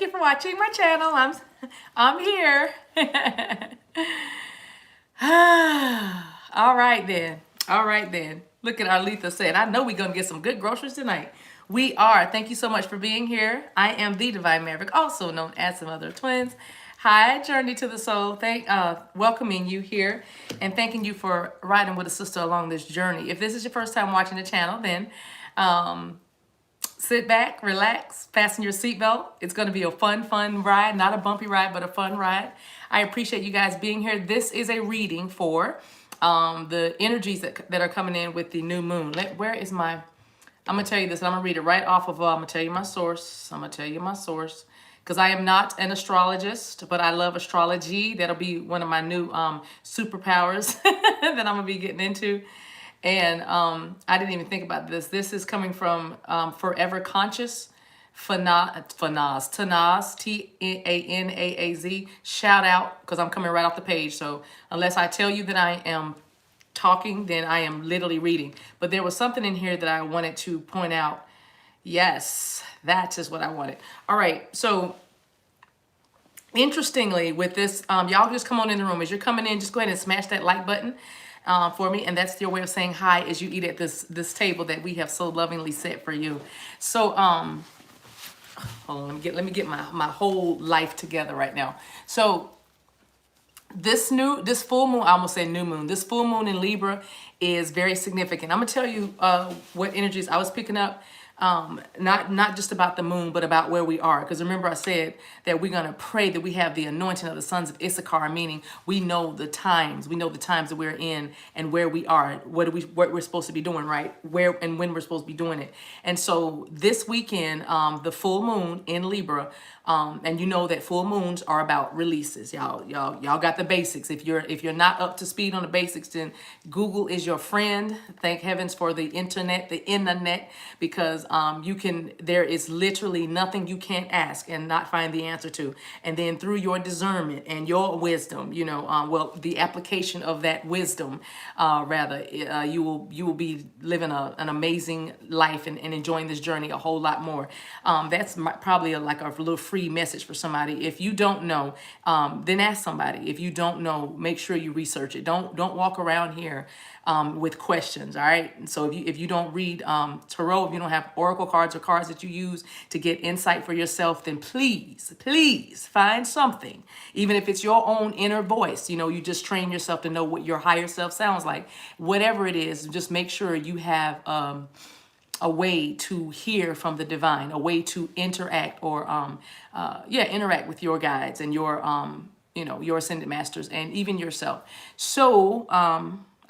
you for watching my channel. I'm here. All right then. All right then. Look at Arletha said, I know we're gonna get some good groceries tonight. We are. Thank you so much for being here. I am the Divine Maverick, also known as the Mother of Twins. Hi, Journey to the Soul. Welcoming you here and thanking you for riding with a sister along this journey. If this is your first time watching the channel, then sit back, relax, fasten your seatbelt. It's going to be a fun ride, not a bumpy ride, but a fun ride. I appreciate you guys being here. This is a reading for the energies that are coming in with the new moon. Where is my, I'm going to tell you this, and I'm going to read it right off of, I'm going to tell you my source. I'm going to tell you my source. Because I am not an astrologist, but I love astrology. That'll be one of my new superpowers that I'm going to be getting into. And I didn't even think about this. This is coming from Forever Conscious, Tanaz, T-A-N-A-A-Z. Shout out, because I'm coming right off the page. So unless I tell you that I am talking, then I am literally reading. But there was something in here that I wanted to point out. Yes, that is what I wanted. All right, so interestingly with this, y'all just come on in the room. As you're coming in, just go ahead and smash that like button for me, and that's your way of saying hi as you eat at this table that we have so lovingly set for you. So hold on, let me get my whole life together right now. So this full moon, I almost said new moon, this full moon in Libra is very significant. I'm gonna tell you what energies I was picking up. Not just about the moon, but about where we are. Because remember I said that we're going to pray that we have the anointing of the sons of Issachar, meaning we know the times that we're in and where we are, what we're supposed to be doing, right? Where and when we're supposed to be doing it. And so this weekend, the full moon in Libra, and you know that full moons are about releases. Y'all got the basics. If you're not up to speed on the basics, then Google is your friend. Thank heavens for the internet, because there is literally nothing you can't ask and not find the answer to. And then through your discernment and your wisdom, the application of that wisdom, you will be living an amazing life and enjoying this journey a whole lot more. That's probably like a little free message for somebody. If you don't know, then ask somebody. If you don't know, make sure you research it. Don't walk around here with questions. All right. So if you don't read tarot, if you don't have oracle cards or cards that you use to get insight for yourself, then please find something. Even if it's your own inner voice, you just train yourself to know what your higher self sounds like. Whatever it is, just make sure you have a way to hear from the divine, a way to interact or interact with your guides and your your ascended masters and even yourself. So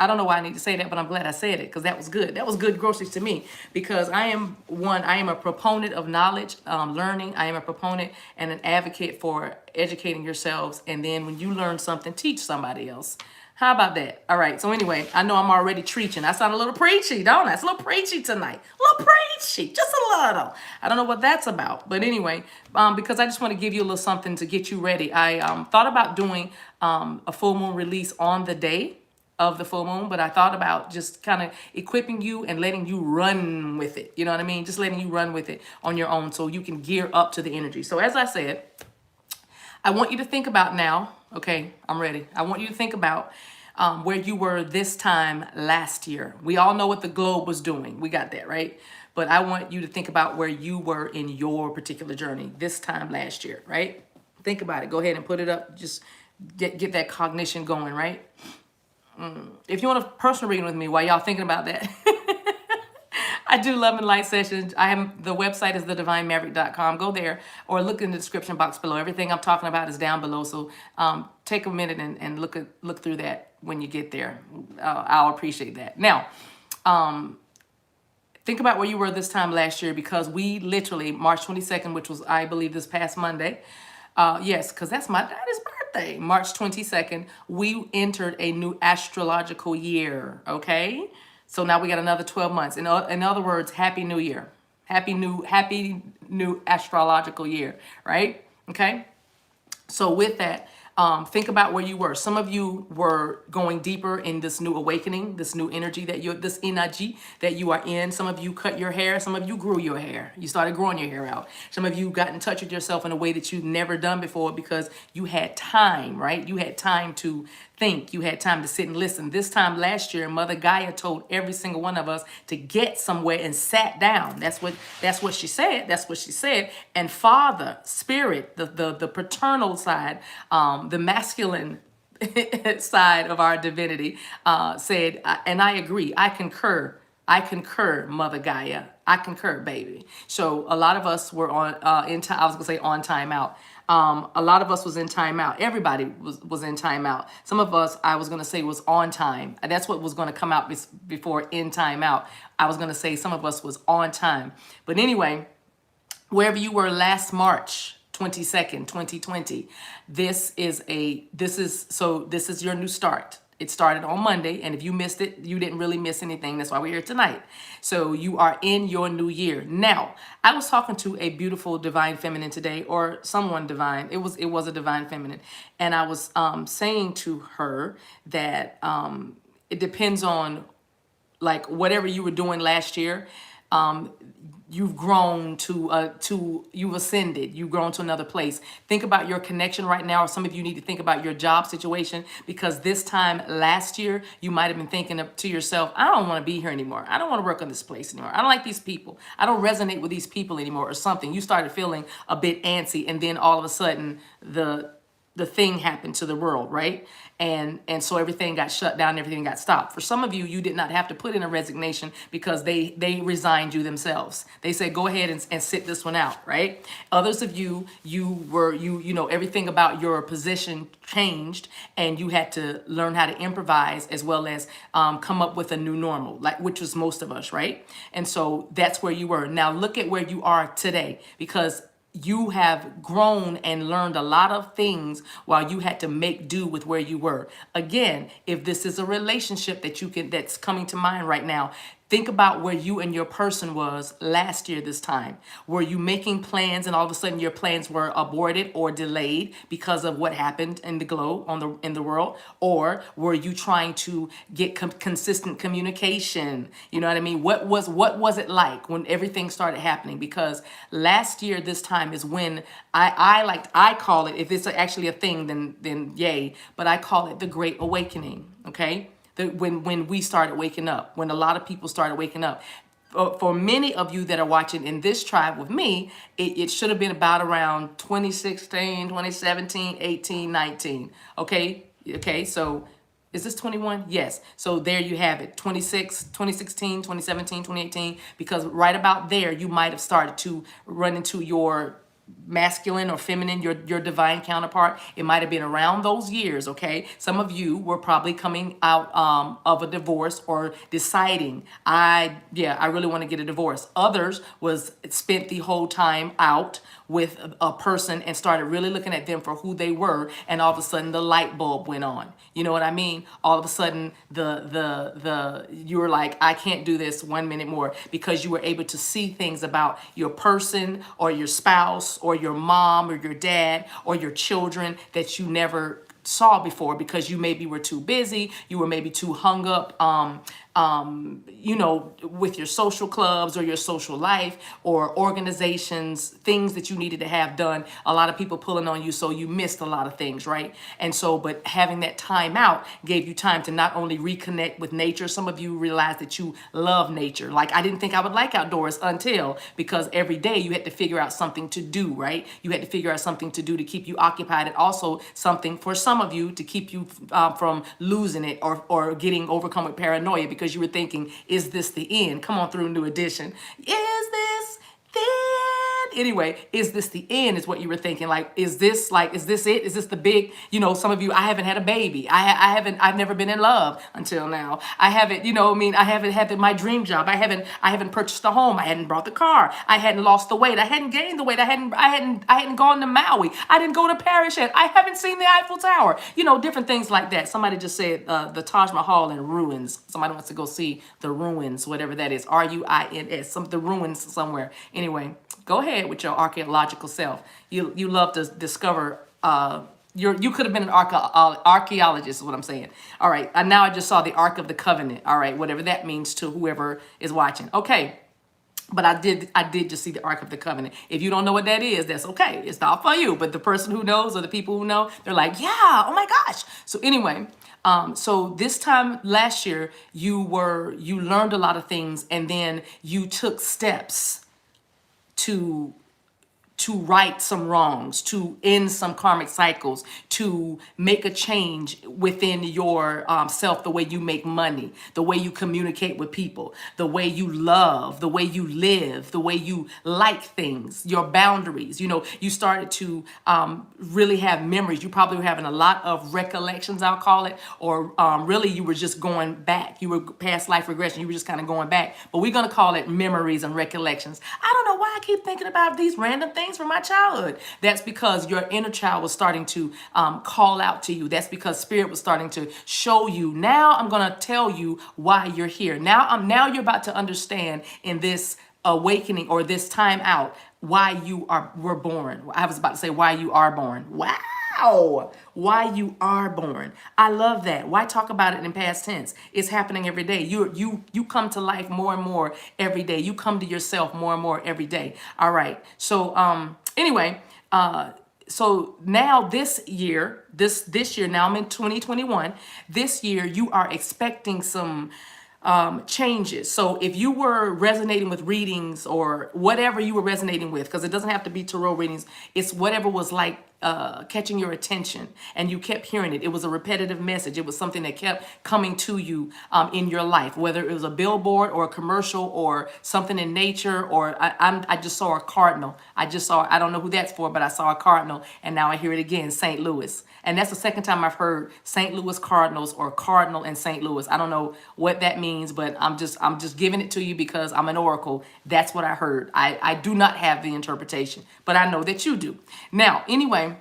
I don't know why I need to say that, but I'm glad I said it, because that was good. That was good groceries to me, because I am a proponent of knowledge, learning. I am a proponent and an advocate for educating yourselves. And then when you learn something, teach somebody else. How about that? All right. So anyway, I know I'm already preaching. I sound a little preachy, don't I? It's a little preachy tonight. A little preachy, just a little. I don't know what that's about. But anyway, because I just want to give you a little something to get you ready. I thought about doing a full moon release on the day of the full moon, but I thought about just kind of equipping you and letting you run with it. You know what I mean? Just letting you run with it on your own so you can gear up to the energy. So as I said, I want you to think about now, okay, I'm ready. I want you to think about where you were this time last year. We all know what the globe was doing. We got that, right? But I want you to think about where you were in your particular journey this time last year, right? Think about it. Go ahead and put it up. Just get that cognition going, right? If you want a personal reading with me while y'all thinking about that, I do love and light sessions. The website is TheDivineMaverick.com. Go there or look in the description box below. Everything I'm talking about is down below. So take a minute and look through that when you get there. I'll appreciate that. Now, think about where you were this time last year, because we literally, March 22nd, which was, I believe, this past Monday. Yes, because that's my daddy's birthday. March 22nd, we entered a new astrological year, okay? So now we got another 12 months. In other words, Happy New Year. Happy new astrological year, right? Okay? So with that, think about where you were. Some of you were going deeper in this new awakening, this new energy this energy that you are in. Some of you cut your hair. Some of you grew your hair. You started growing your hair out. Some of you got in touch with yourself in a way that you've never done before because you had time, right? You had time to think. You had time to sit and listen. This time last year, Mother Gaia told every single one of us to get somewhere and sat down. That's what she said. That's what she said. And Father, Spirit, the paternal side, the masculine side of our divinity, said, and I agree. I concur. I concur, Mother Gaia. I concur, baby. So a lot of us were in time. I was gonna say on timeout. A lot of us was in timeout. Everybody was in timeout. Some of us, I was gonna say, was on time. That's what was gonna come out before in timeout. I was gonna say some of us was on time. But anyway, wherever you were last March 22nd, 2020, this is your new start. It started on Monday, and if you missed it, you didn't really miss anything. That's why we're here tonight. So you are in your new year. Now, I was talking to a beautiful divine feminine today, or someone divine. It was a divine feminine, and I was saying to her that it depends on like whatever you were doing last year. You've grown you've ascended, you've grown to another place. Think about your connection right now, or some of you need to think about your job situation, because this time last year, you might have been thinking to yourself, I don't want to be here anymore. I don't want to work on this place anymore. I don't like these people. I don't resonate with these people anymore, or something. You started feeling a bit antsy, and then all of a sudden, the thing happened to the world, right? And so everything got shut down, everything got stopped. For some of you, you did not have to put in a resignation because they resigned you themselves. They said, go ahead and sit this one out, right? Others of you, everything about your position changed, and you had to learn how to improvise as well as come up with a new normal, which was most of us, right? And so that's where you were. Now look at where you are today, because you have grown and learned a lot of things while you had to make do with where you were. Again, if this is a relationship that's coming to mind right now, think about where you and your person was last year this time. Were you making plans and all of a sudden your plans were aborted or delayed because of what happened in the globe in the world? Or were you trying to get consistent communication? You know what I mean? What was it like when everything started happening? Because last year this time is when I call it, if it's actually a thing, then yay, but I call it the Great Awakening, okay? When we started waking up, when a lot of people started waking up. For many of you that are watching in this tribe with me, it should have been about around 2016, 2017, 18, 19. Okay, so is this 21? Yes. So there you have it, 2016, 2017, 2018, because right about there, you might have started to run into your masculine or feminine, your divine counterpart. It might have been around those years, okay? Some of you were probably coming out of a divorce or deciding, I really want to get a divorce. Others spent the whole time out with a person and started really looking at them for who they were, and all of a sudden the light bulb went on. You know what I mean? All of a sudden you were like, I can't do this 1 minute more, because you were able to see things about your person or your spouse or your mom or your dad or your children that you never saw before, because you maybe were too busy, you were maybe too hung up with your social clubs or your social life or organizations, things that you needed to have done, a lot of people pulling on you, so you missed a lot of things, right? And so, but having that time out gave you time to not only reconnect with nature. Some of you realized that you love nature. Like, I didn't think I would like outdoors until, because every day you had to figure out something to do, right? You had to figure out something to do to keep you occupied, and also something for some of you to keep you from losing it or getting overcome with paranoia, because you were thinking, is this the end? Come on through, New Edition. Is this the end? Anyway, is this the end is what you were thinking. Like, is this it? Is this the big, some of you, I haven't had a baby. I've never been in love until now. I haven't, I haven't had my dream job. I haven't purchased a home. I hadn't bought the car. I hadn't lost the weight. I hadn't gained the weight. I hadn't gone to Maui. I didn't go to Paris yet. I haven't seen the Eiffel Tower. Different things like that. Somebody just said the Taj Mahal in ruins. Somebody wants to go see the ruins, whatever that is. RUINS, the ruins somewhere. Anyway, go ahead with your archaeological self. You love to discover you could have been an archaeologist is what I'm saying. All right. And now I just saw the Ark of the Covenant. All right. Whatever that means to whoever is watching. Okay. But I did just see the Ark of the Covenant. If you don't know what that is, that's okay. It's not for you. But the person who knows or the people who know, they're like, yeah, oh my gosh. So anyway, so this time last year, you learned a lot of things, and then you took steps to right some wrongs, to end some karmic cycles, to make a change within your self, the way you make money, the way you communicate with people, the way you love, the way you live, the way you like things, your boundaries. You started to really have memories. You probably were having a lot of recollections, I'll call it, or really you were just going back. You were past life regression. You were just kind of going back. But we're going to call it memories and recollections. I don't know why I keep thinking about these random things from my childhood. That's because your inner child was starting to call out to you. That's because spirit was starting to show you. Now I'm going to tell you why you're here. Now you're about to understand in this awakening or this time out why were born. I was about to say why you are born. Wow. Why you are born. I love that. Why talk about it in past tense? It's happening every day. You come to life more and more every day. You come to yourself more and more every day. All right. So anyway, so now this year, now I'm in 2021. This year you are expecting some changes. So if you were resonating with readings or whatever you were resonating with, because it doesn't have to be tarot readings, it's whatever was like catching your attention and you kept hearing it. It was a repetitive message. It was something that kept coming to you in your life, whether it was a billboard or a commercial or something in nature, or I just saw a cardinal. I don't know who that's for, but I saw a cardinal, and now I hear it again, St. Louis. And that's the second time I've heard St. Louis Cardinals or Cardinal in St. Louis. I don't know what that means, but I'm just giving it to you because I'm an oracle. That's what I heard. I do not have the interpretation, but I know that you do. Now, anyway,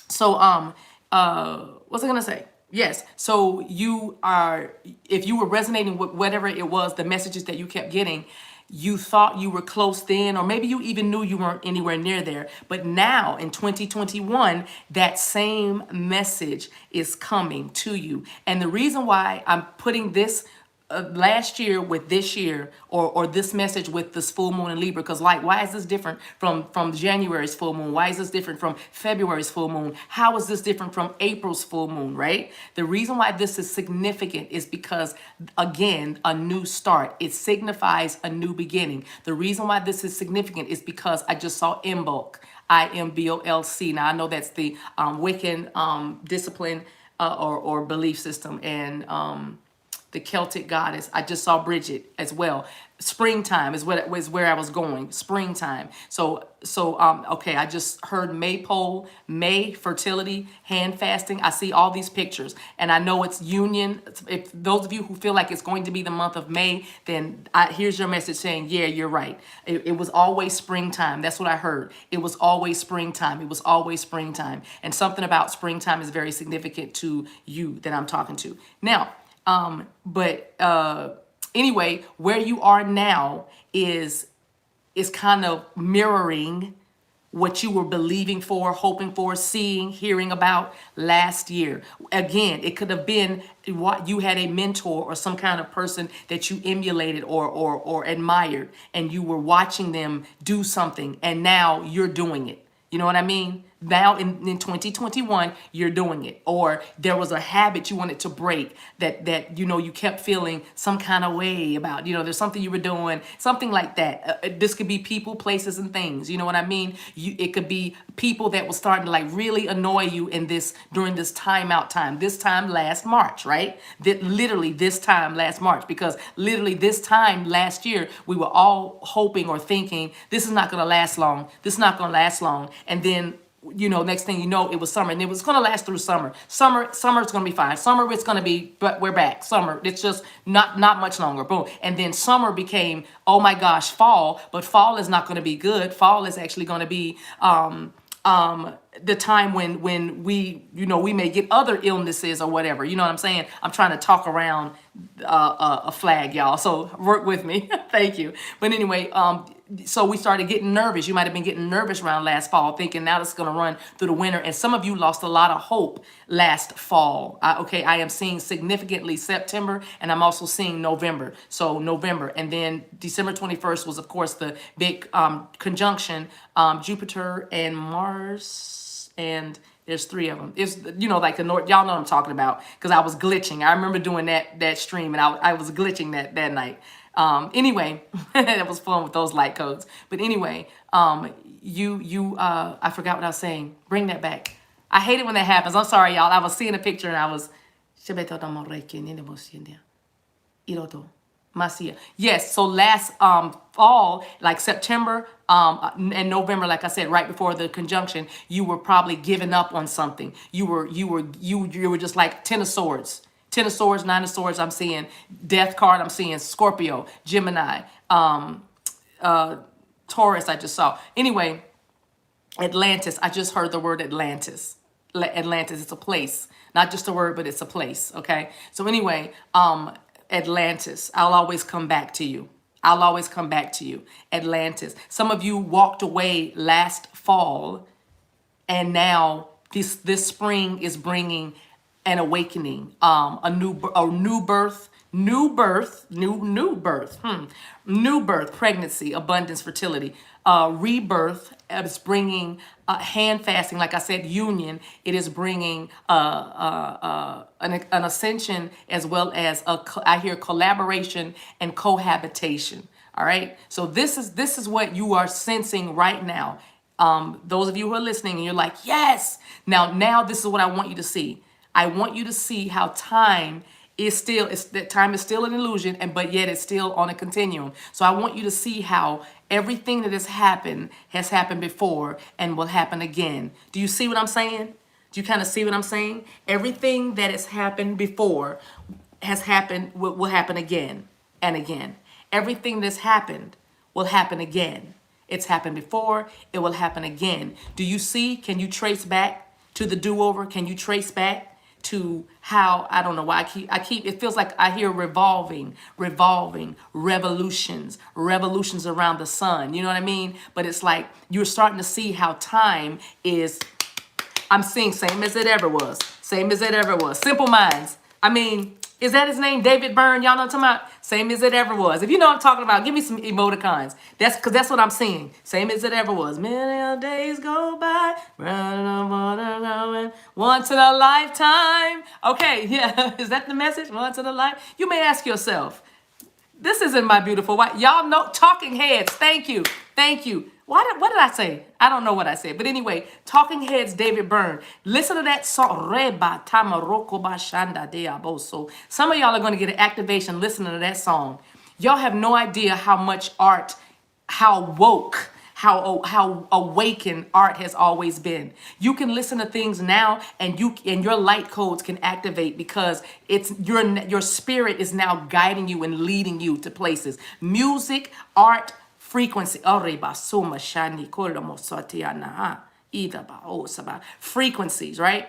so what's I gonna say? Yes. So if you were resonating with whatever it was, the messages that you kept getting, you thought you were close then, or maybe you even knew you weren't anywhere near there. But now in 2021, that same message is coming to you. And the reason why I'm putting this last year with this year, or this message with this full moon in Libra, because like, why is this different from January's full moon? Why is this different from February's full moon? How is this different from April's full moon, right? The reason why this is significant is because, again, a new start. It signifies a new beginning. The reason why this is significant is because I just saw Imbolc, IMBOLC. Now I know that's the Wiccan discipline or belief system, and the Celtic goddess. I just saw Bridget as well. Springtime is where I was going. Springtime. So okay, I just heard maypole, May, fertility, hand fasting. I see all these pictures, and I know it's union. If those of you who feel like it's going to be the month of May, then here's your message saying, yeah, you're right. It was always springtime. That's what I heard. It was always springtime. It was always springtime. And something about springtime is very significant to you that I'm talking to. Now, anyway, where you are now is kind of mirroring what you were believing for, hoping for, seeing, hearing about last year. Again, it could have been what you had, a mentor or some kind of person that you emulated or admired, and you were watching them do something, and now you're doing it. You know what I mean? Now in 2021, you're doing it. Or there was a habit you wanted to break that you kept feeling some kind of way about. There's something you were doing, something like that. This could be people, places, and things. You know what I mean? It could be people that were starting to like really annoy you during this timeout time. This time last March, right? Literally this time last March, because literally this time last year, we were all hoping or thinking this is not going to last long. This is not going to last long. And then next thing you know, it was summer, and it was going to last through summer. Summer's going to be fine. Summer, it's going to be, but we're back. Summer, it's just not much longer. Boom. And then summer became, oh my gosh, fall. But fall is not going to be good. Fall is actually going to be the time when we may get other illnesses or whatever. You know what I'm saying? I'm trying to talk around a flag, y'all. So work with me. Thank you. But anyway, so we started getting nervous. You might have been getting nervous around last fall, thinking now it's going to run through the winter. And some of you lost a lot of hope last fall. Okay, I am seeing significantly September, and I'm also seeing November. So November, and then December 21st was, of course, the big conjunction, Jupiter and Mars, and there's three of them. It's, like the North. Y'all know what I'm talking about, because I was glitching. I remember doing that stream, and I was glitching that night. Anyway, that was fun with those light codes. But anyway, I forgot what I was saying. Bring that back. I hate it when that happens. I'm sorry, y'all. I was seeing a picture and I was. Yes, so last fall, like September and November, like I said, right before the conjunction, you were probably giving up on something. You were just like Ten of Swords. Ten of Swords, Nine of Swords, I'm seeing Death card, I'm seeing Scorpio, Gemini, Taurus, I just saw. Anyway, Atlantis, I just heard the word Atlantis. Atlantis, it's a place. Not just a word, but it's a place, okay? So anyway, Atlantis, I'll always come back to you. I'll always come back to you. Atlantis. Some of you walked away last fall, and now this spring is bringing an awakening, a new birth, new birth, pregnancy, abundance, fertility, rebirth. It's bringing hand fasting, like I said, union. It is bringing an ascension, as well as I hear collaboration and cohabitation. All right. So this is what you are sensing right now. Those of you who are listening and you're like, yes. Now this is what I want you to see. I want you to see how time is still, time is still an illusion, but yet it's still on a continuum. So I want you to see how everything that has happened before and will happen again. Do you see what I'm saying? Do you kind of see what I'm saying? Everything that has happened before has happened, will happen again and again. Everything that's happened will happen again. It's happened before, it will happen again. Do you see? Can you trace back to the do-over? Can you trace back to how, I don't know why I keep, it feels like I hear revolving, revolutions around the sun. You know what I mean? But it's like you're starting to see how time is, I'm seeing same as it ever was. Same as it ever was. Simple Minds. I mean, is that his name? David Byrne? Y'all know what I'm talking about? Same as it ever was. If you know what I'm talking about, give me some emoticons. Because that's what I'm seeing. Same as it ever was. Many days go by. Once in a lifetime. Okay, yeah. Is that the message? Once in a life? You may ask yourself, this isn't my beautiful wife. Y'all know, talking heads. Thank you. Thank you. What did I say? I don't know what I said. But anyway, Talking Heads, David Byrne. Listen to that song. Some of y'all are going to get an activation listening to that song. Y'all have no idea how much art, how woke, how awakened art has always been. You can listen to things now, and your light codes can activate, because it's your spirit is now guiding you and leading you to places. Music, art, frequency. Frequencies, right?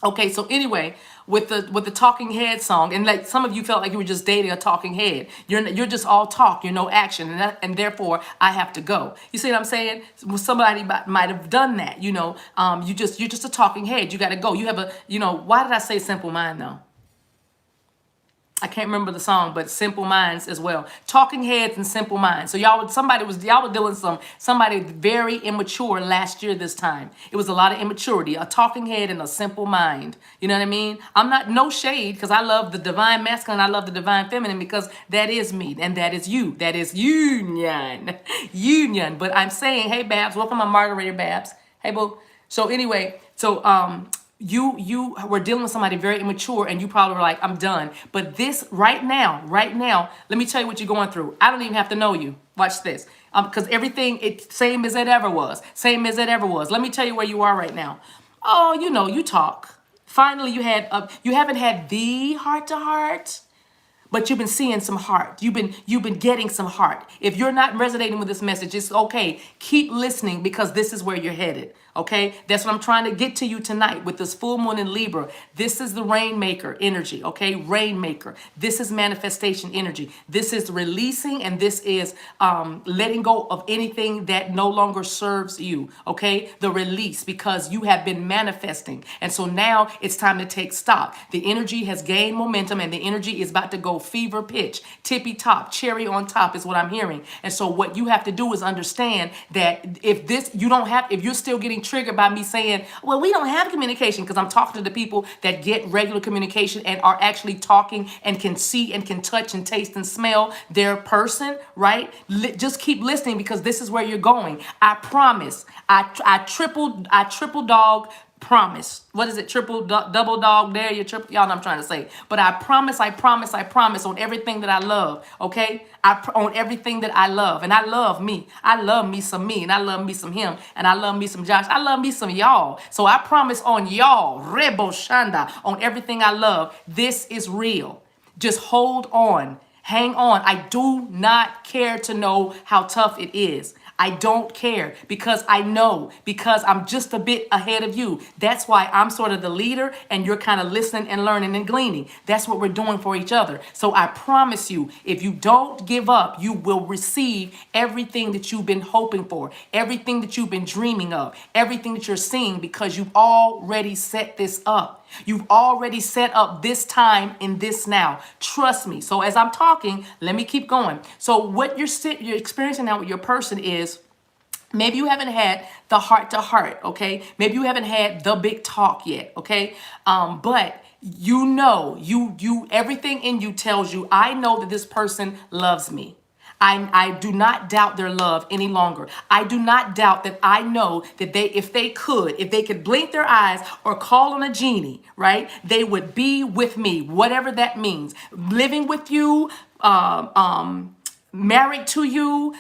Okay, so anyway, with the Talking Head song, and like some of you felt like you were just dating a talking head. You're just all talk, you're no action, and therefore I have to go. You see what I'm saying? Somebody might have done that. You're just a talking head. You got to go. You have why did I say Simple Mind though? I can't remember the song, but Simple Minds as well. Talking Heads and Simple Minds. So y'all were dealing with somebody very immature last year this time. It was a lot of immaturity, a talking head and a simple mind. You know what I mean? I'm not, no shade, because I love the divine masculine, I love the divine feminine, because that is me and that is you. That is union. Union. But I'm saying, hey Babs, welcome my Margarita Babs. Hey boo. So anyway, you were dealing with somebody very immature, and you probably were like, I'm done. But this right now, let me tell you what you're going through. I don't even have to know you. Watch this. Because everything, it's same as it ever was. Same as it ever was. Let me tell you where you are right now. Oh, you talk. Finally, you haven't had the heart-to-heart, but you've been seeing some heart. You've been getting some heart. If you're not resonating with this message, it's okay. Keep listening, because this is where you're headed. Okay, that's what I'm trying to get to you tonight with this full moon in Libra. This is the Rainmaker energy. Okay, Rainmaker. This is manifestation energy. This is releasing, and this is letting go of anything that no longer serves you. Okay, the release, because you have been manifesting, and so now it's time to take stock. The energy has gained momentum, and the energy is about to go fever pitch, tippy top, cherry on top is what I'm hearing. And so what you have to do is understand that if you're still getting triggered by me saying, well, we don't have communication, because I'm talking to the people that get regular communication and are actually talking and can see and can touch and taste and smell their person, right? Just keep listening, because this is where you're going. I promise. I triple dog promise. What is it? Double dog dare you, triple, y'all know what I'm trying to say. But I promise on everything that I love, okay? On everything that I love. And I love me. I love me some me, and I love me some him, and I love me some Josh. I love me some y'all. So I promise on y'all, Rebo Shanda, on everything I love. This is real. Just hold on. Hang on. I do not care to know how tough it is. I don't care, because I know, because I'm just a bit ahead of you. That's why I'm sort of the leader and you're kind of listening and learning and gleaning. That's what we're doing for each other. So I promise you, if you don't give up, you will receive everything that you've been hoping for, everything that you've been dreaming of, everything that you're seeing, because you've already set this up. You've already set up this time in this now. Trust me. So as I'm talking, let me keep going. So what you're experiencing now with your person is, maybe you haven't had the heart to heart, okay? Maybe you haven't had the big talk yet, okay? But you know, everything in you tells you, I know that this person loves me. I do not doubt their love any longer. I do not doubt that. I know that if they could blink their eyes or call on a genie, right, they would be with me, whatever that means. Living with you, married to you,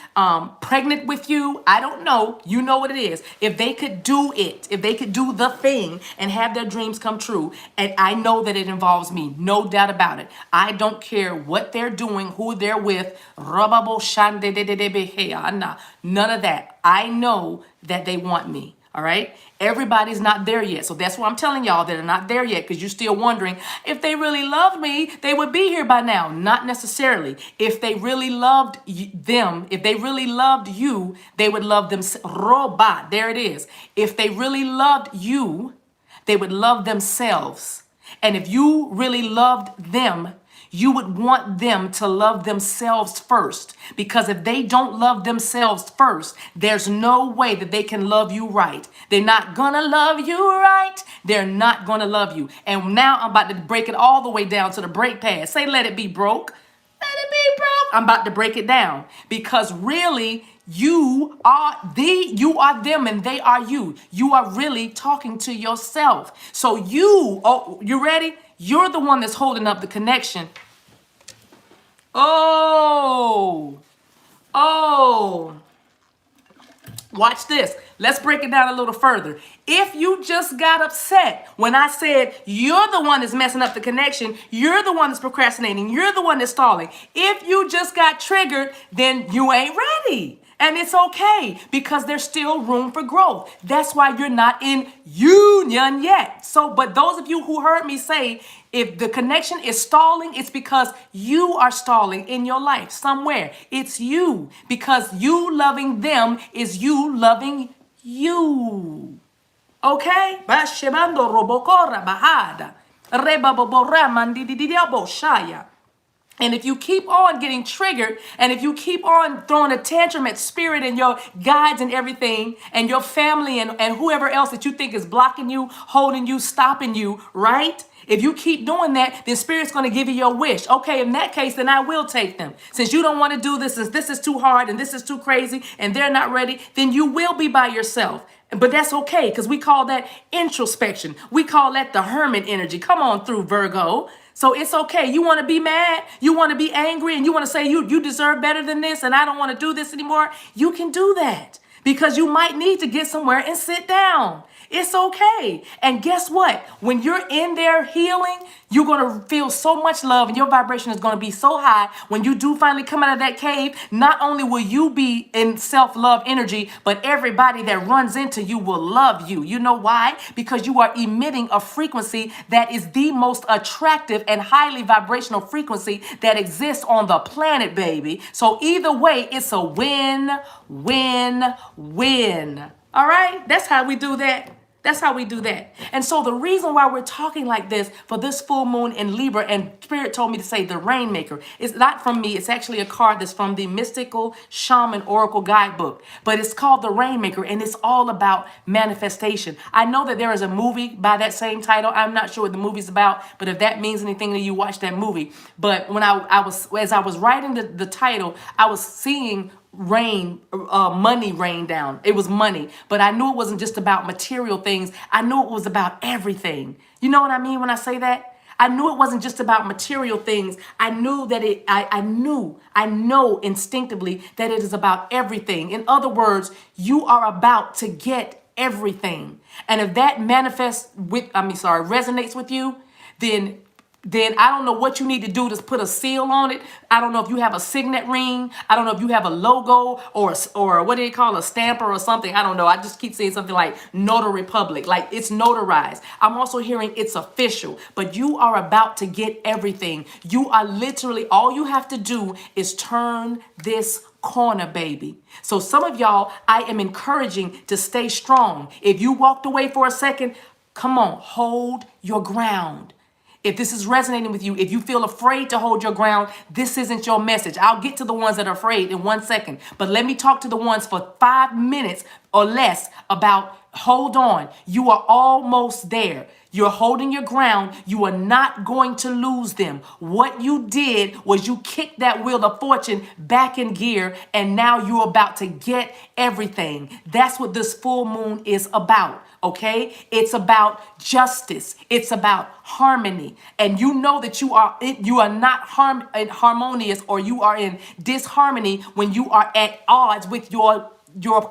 pregnant with you, I don't know. You know what it is. If they could do it, if they could do the thing and have their dreams come true, and I know that it involves me, no doubt about it. I don't care what they're doing, who they're with, none of that. I know that they want me. All right. Everybody's not there yet. So that's why I'm telling y'all that they're not there yet, because you're still wondering if they really loved me, they would be here by now. Not necessarily. If they really loved them, if they really loved you, they would love them. Robot. There it is. If they really loved you, they would love themselves. And if you really loved them, you would want them to love themselves first, because if they don't love themselves first, there's no way that they can love you right. They're not gonna love you right. They're not gonna love you. And now I'm about to break it all the way down to the brake pad. Say, let it be broke. Let it be broke. I'm about to break it down, because really you are them and they are you. You are really talking to yourself. So you ready? You're the one that's holding up the connection. Oh, watch this. Let's break it down a little further. If you just got upset when I said you're the one that's messing up the connection, you're the one that's procrastinating, you're the one that's stalling. If you just got triggered, then you ain't ready. And it's okay, because there's still room for growth. That's why you're not in union yet. So, but those of you who heard me say, if the connection is stalling, it's because you are stalling in your life somewhere. It's you, because you loving them is you loving you. Okay? Bashebando robokora bahada. Rebabobora mandididiabo shaya. And if you keep on getting triggered, and if you keep on throwing a tantrum at spirit and your guides and everything, and your family and whoever else that you think is blocking you, holding you, stopping you, right? If you keep doing that, then spirit's going to give you your wish. Okay, in that case, then I will take them. Since you don't want to do this, since this is too hard and this is too crazy and they're not ready, then you will be by yourself. But that's okay, because we call that introspection. We call that the hermit energy. Come on through, Virgo. So it's okay. You want to be mad, you want to be angry, and you want to say you deserve better than this and I don't want to do this anymore. You can do that, because you might need to get somewhere and sit down. It's okay. And guess what? When you're in there healing, you're going to feel so much love and your vibration is going to be so high. When you do finally come out of that cave, not only will you be in self-love energy, but everybody that runs into you will love you. You know why? Because you are emitting a frequency that is the most attractive and highly vibrational frequency that exists on the planet, baby. So either way, it's a win, win, win. All right? That's how we do that. That's how we do that. And so the reason why we're talking like this for this full moon in Libra, and Spirit told me to say the Rainmaker, it's not from me. It's actually a card that's from the Mystical Shaman Oracle Guidebook. But it's called the Rainmaker, and it's all about manifestation. I know that there is a movie by that same title. I'm not sure what the movie's about, but if that means anything to you, watch that movie. But when as I was writing the title, I was seeing money rain down. It was money, but I knew it wasn't just about material things. I knew it was about everything. You know what I mean when I say that? I knew it wasn't just about material things. I knew that I know instinctively that it is about everything. In other words, you are about to get everything. And if that resonates with you, then I don't know what you need to do to put a seal on it. I don't know if you have a signet ring. I don't know if you have a logo or what do they call a stamper or something. I don't know. I just keep saying something like Notary Public, like it's notarized. I'm also hearing it's official, but you are about to get everything. You are literally, all you have to do is turn this corner, baby. So some of y'all, I am encouraging to stay strong. If you walked away for a second, come on, hold your ground. If this is resonating with you, if you feel afraid to hold your ground, this isn't your message. I'll get to the ones that are afraid in 1 second. But let me talk to the ones for 5 minutes or less about hold on. You are almost there. You're holding your ground. You are not going to lose them. What you did was you kicked that wheel of fortune back in gear, and now you're about to get everything. That's what this full moon is about. Okay, it's about justice. It's about harmony, and you know that you are not harmonious, or you are in disharmony when you are at odds with your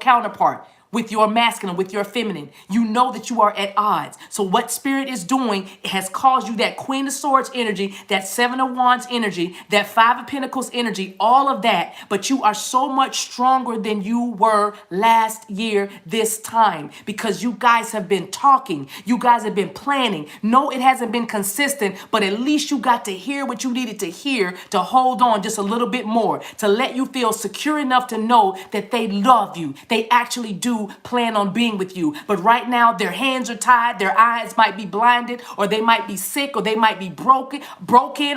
counterpart, with your masculine, with your feminine. You know that you are at odds. So what Spirit is doing has caused you that Queen of Swords energy, that Seven of Wands energy, that Five of Pentacles energy, all of that. But you are so much stronger than you were last year this time, because you guys have been talking. You guys have been planning. No, it hasn't been consistent, but at least you got to hear what you needed to hear to hold on just a little bit more, to let you feel secure enough to know that they love you. They actually do plan on being with you. But right now, their hands are tied, their eyes might be blinded, or they might be sick, or they might be broken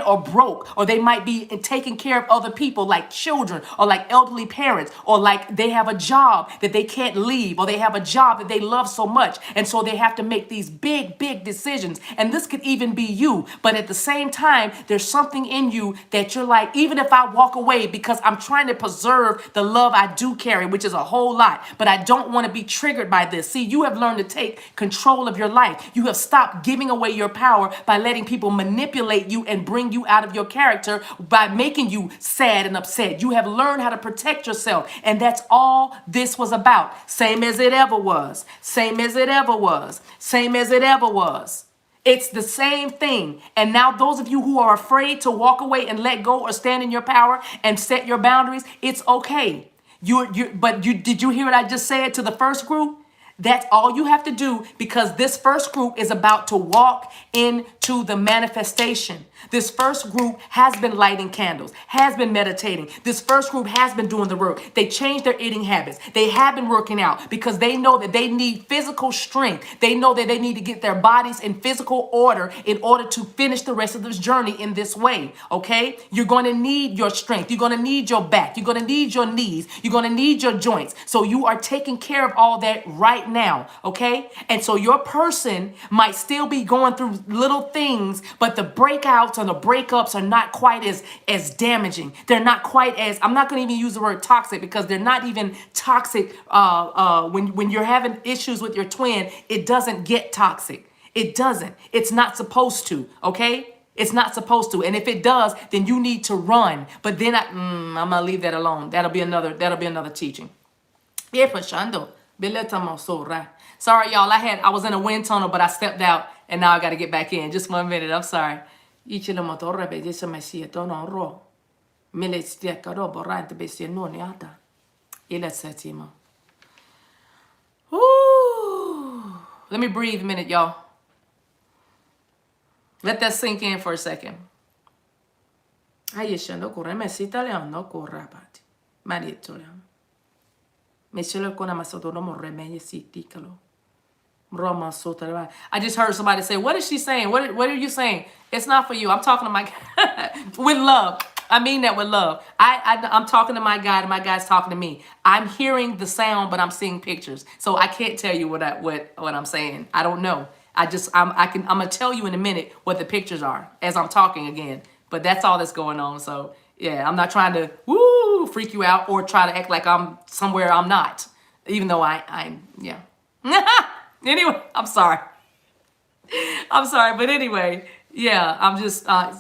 or broke, or they might be taking care of other people like children, or like elderly parents, or like they have a job that they can't leave, or they have a job that they love so much, and so they have to make these big decisions. And this could even be you. But at the same time, there's something in you that you're like, even if I walk away, because I'm trying to preserve the love I do carry, which is a whole lot, but I don't want to be triggered by this. See, you have learned to take control of your life. You have stopped giving away your power by letting people manipulate you and bring you out of your character by making you sad and upset. You have learned how to protect yourself, and that's all this was about. Same as it ever was. Same as it ever was. Same as it ever was. It's the same thing. And now those of you who are afraid to walk away and let go or stand in your power and set your boundaries, it's okay. Did you hear what I just said to the first group? That's all you have to do, because this first group is about to walk into the manifestation. This first group has been lighting candles, has been meditating. This first group has been doing the work. They changed their eating habits. They have been working out because they know that they need physical strength. They know that they need to get their bodies in physical order in order to finish the rest of this journey in this way, okay? You're going to need your strength. You're going to need your back. You're going to need your knees. You're going to need your joints. So you are taking care of all that right now, okay? And so your person might still be going through little things, but the breakouts and the breakups are not quite as damaging. They're not quite as, I'm not going to even use the word toxic, because they're not even toxic. When you're having issues with your twin, it doesn't get toxic. It doesn't. It's not supposed to, okay? It's not supposed to. And if it does, then you need to run. But then I'm going to leave that alone. That'll be another teaching. Yeah, Pashando. Beletamo. Sorry, y'all. I was in a wind tunnel, but I stepped out and now I gotta get back in. Just 1 minute. I'm sorry. Ichilamotorre bedesa mesia tonoro. Milestia caro borrante bestia noniata. Ila setimo. Woo. Let me breathe a minute, y'all. Let that sink in for a second. Ayeshando corre mesita leon no corrabati. Marito leon. Meselo con amasodono morre meyesikalo. I just heard somebody say, what is she saying? What are you saying? It's not for you. I'm talking to my God with love. I mean that with love. I'm talking to my God and my God's talking to me. I'm hearing the sound, but I'm seeing pictures. So I can't tell you what I'm saying. I don't know. I'm gonna tell you in a minute what the pictures are as I'm talking again. But that's all that's going on. So yeah, I'm not trying to freak you out or try to act like I'm somewhere I'm not. Even though I'm yeah. Anyway, I'm sorry. But anyway, yeah, I'm just, okay,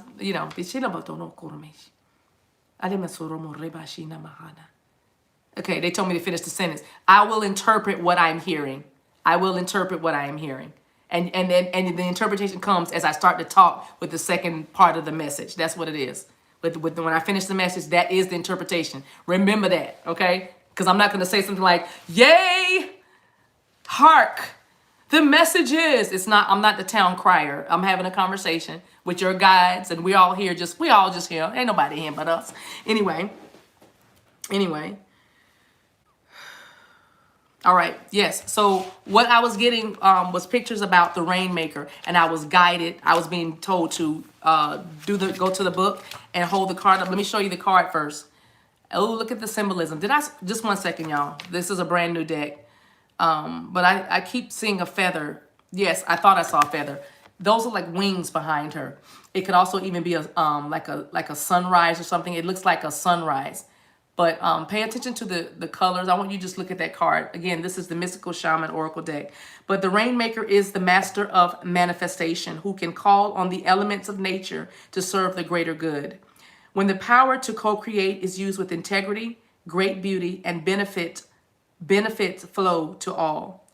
they told me to finish the sentence. I will interpret what I'm hearing. I will interpret what I am hearing. And the interpretation comes as I start to talk with the second part of the message. That's what it is. When I finish the message, that is the interpretation. Remember that, okay? Because I'm not going to say something like, yay, hark. The message is, I'm not the town crier. I'm having a conversation with your guides and we all just here. Ain't nobody here but us. Anyway. All right. Yes. So what I was getting was pictures about the Rainmaker, and I was guided. I was being told to go to the book and hold the card up. Let me show you the card first. Oh, look at the symbolism. Just 1 second, y'all. This is a brand new deck. But I keep seeing a feather. Yes, I thought I saw a feather. Those are like wings behind her. It could also even be like a sunrise or something. It looks like a sunrise. But pay attention to the colors. I want you to just look at that card. Again, this is the Mystical Shaman Oracle deck. But the Rainmaker is the master of manifestation who can call on the elements of nature to serve the greater good. When the power to co-create is used with integrity, great beauty, and benefits flow to all.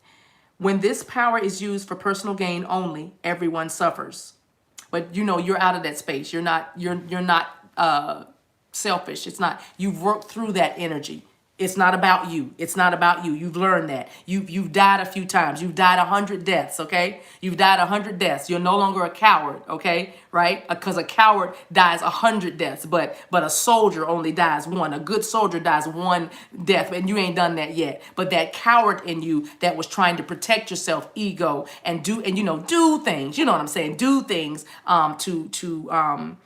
When this power is used for personal gain only, everyone suffers. But you're out of that space. You're not selfish. It's not. You've worked through that energy. It's not about you. It's not about you. You've learned that. You've died a few times. You've died 100 deaths, okay? You've died 100 deaths. You're no longer a coward, okay? Right? Because a coward dies 100 deaths, but a soldier only dies one. A good soldier dies one death, and you ain't done that yet. But that coward in you that was trying to protect yourself, ego, and do things. You know what I'm saying? Do things to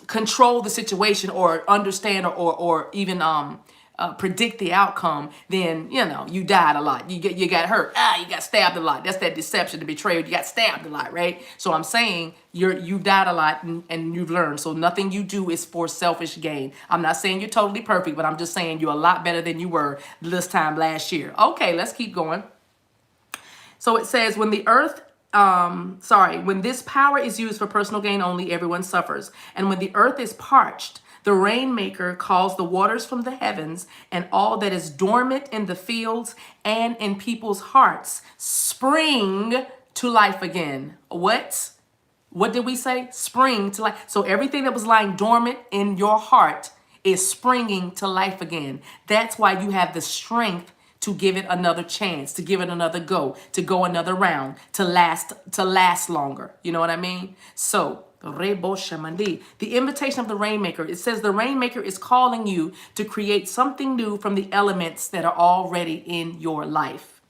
control the situation or understand or even predict the outcome, then you died a lot. You got hurt. You got stabbed a lot. That's that deception, the betrayal. You got stabbed a lot, right? So I'm saying you've died a lot and you've learned. So nothing you do is for selfish gain. I'm not saying you're totally perfect, but I'm just saying you're a lot better than you were this time last year. Okay, let's keep going. So it says when this power is used for personal gain only, everyone suffers. And when the earth is parched, the Rainmaker calls the waters from the heavens, and all that is dormant in the fields and in people's hearts spring to life again. What did we say? Spring to life. So everything that was lying dormant in your heart is springing to life again. That's why you have the strength to give it another chance, to give it another go, to go another round, to last longer. You know what I mean? So the invitation of the Rainmaker, it says the Rainmaker is calling you to create something new from the elements that are already in your life.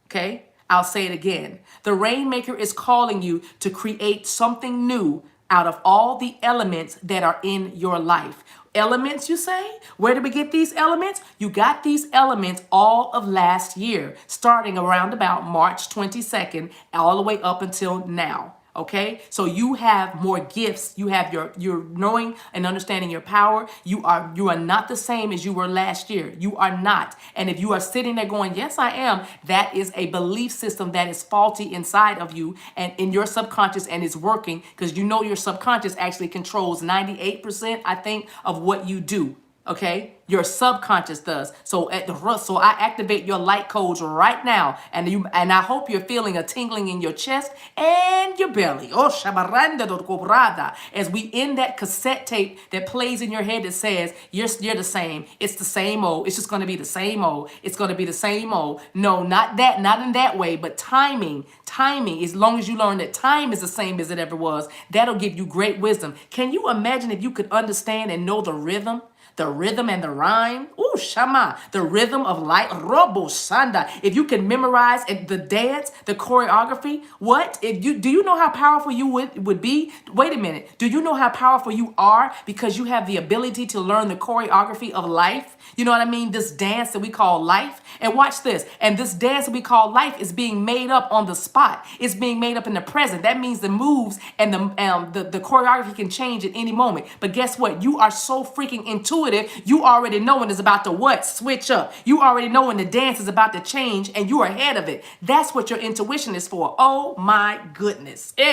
Okay? I'll say it again. The Rainmaker is calling you to create something new out of all the elements that are in your life. Elements, you say? Where did we get these elements? You got these elements all of last year, starting around about March 22nd, all the way up until now. Okay, so you have more gifts. You have your knowing and understanding your power. You are not the same as you were last year. You are not. And if you are sitting there going, yes, I am, that is a belief system that is faulty inside of you and in your subconscious, and it's working because your subconscious actually controls 98%, I think, of what you do. Okay, your subconscious does. So so I activate your light codes right now, and I hope you're feeling a tingling in your chest and your belly. Oh, shabaranda do cobrada. As we end that cassette tape that plays in your head that says you're the same. It's the same old. It's just going to be the same old. It's going to be the same old. No, not that, not in that way, but timing. Timing. As long as you learn that time is the same as it ever was, that'll give you great wisdom. Can you imagine if you could understand and know the rhythm? The rhythm and the rhyme. Ooh, shama. The rhythm of light. Robo sanda. If you can memorize the dance, the choreography, what? If you do you know how powerful you would be? Wait a minute. Do you know how powerful you are because you have the ability to learn the choreography of life? You know what I mean? This dance that we call life. And watch this. And this dance that we call life is being made up on the spot. It's being made up in the present. That means the moves and the choreography can change at any moment. But guess what? You are so freaking intuitive. You already know when it's about to what? Switch up. You already know when the dance is about to change and you are ahead of it. That's what your intuition is for. Oh my goodness. So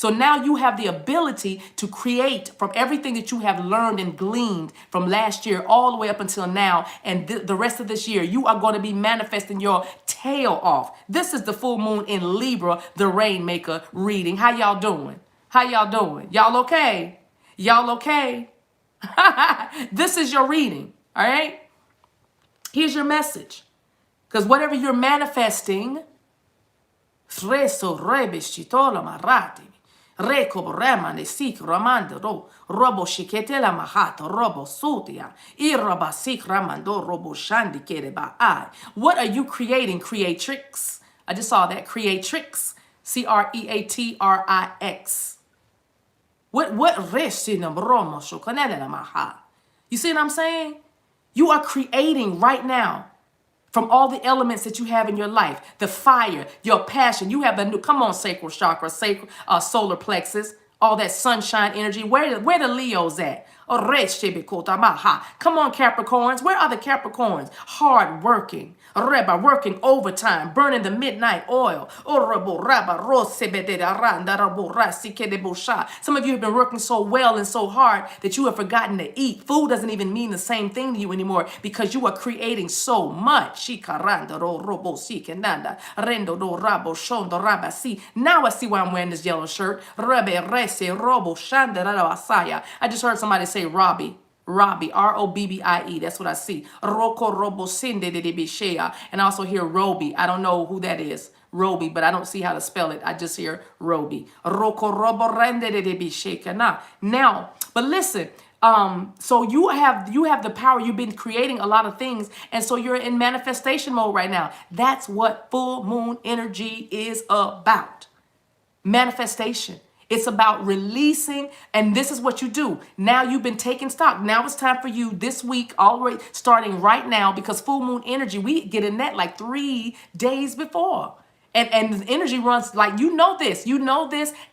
now you have the ability to create from everything that you have learned and gleaned from last year all the way up until now and the rest of this year. You are going to be manifesting your tail off. This is the full moon in Libra, the Rainmaker reading. How y'all doing? How y'all doing? Y'all okay? Y'all okay? This is your reading, all right? Here's your message. Because whatever you're manifesting, freso rebeshitola marati, reko remane sik ramando robo shikete la mahato robo sutia, iraba sik ramando robo shandi kereba I. What are you creating, creatrix? I just saw that, creatrix, Creatrix. What you see what I'm saying? You are creating right now from all the elements that you have in your life. The fire, your passion. You have the new, come on, sacral chakra, sacral, solar plexus, all that sunshine energy. Where the Leos at? Come on, Capricorns. Where are the Capricorns? Hard working. Reba working overtime, burning the midnight oil. Some of you have been working so well and so hard that you have forgotten to eat. Food doesn't even mean the same thing to you anymore because you are creating so much. Now I see why I'm wearing this yellow shirt. I just heard somebody say Robbie. Robbie, R-O-B-B-I-E. That's what I see. Roko robo sinde de bishea. And I also hear Roby. I don't know who that is. Roby, but I don't see how to spell it. I just hear Roby. Roko robo rende de bisheka. Now, but listen. So you have the power. You've been creating a lot of things, and so you're in manifestation mode right now. That's what full moon energy is about. Manifestation. It's about releasing, and this is what you do. Now you've been taking stock. Now it's time for you this week, already starting right now, because full moon energy, we get in that like 3 days before. And the energy runs like, you know this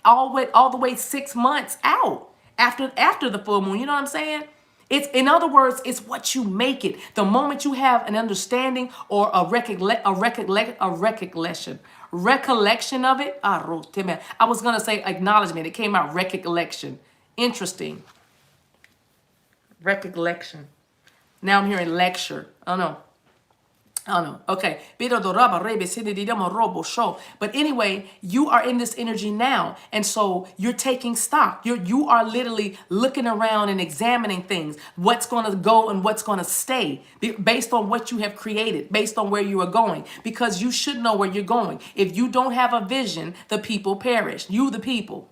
all the way 6 months out after the full moon. You know what I'm saying? It's, in other words, it's what you make it. The moment you have an understanding or a recollection of it. I was going to say acknowledgement. It came out recollection. Interesting. Recollection. Now I'm hearing lecture. Oh no. Okay. But anyway, you are in this energy now. And so you're taking stock. You are literally looking around and examining things. What's going to go and what's going to stay based on what you have created, based on where you are going. Because you should know where you're going. If you don't have a vision, the people perish. You the people.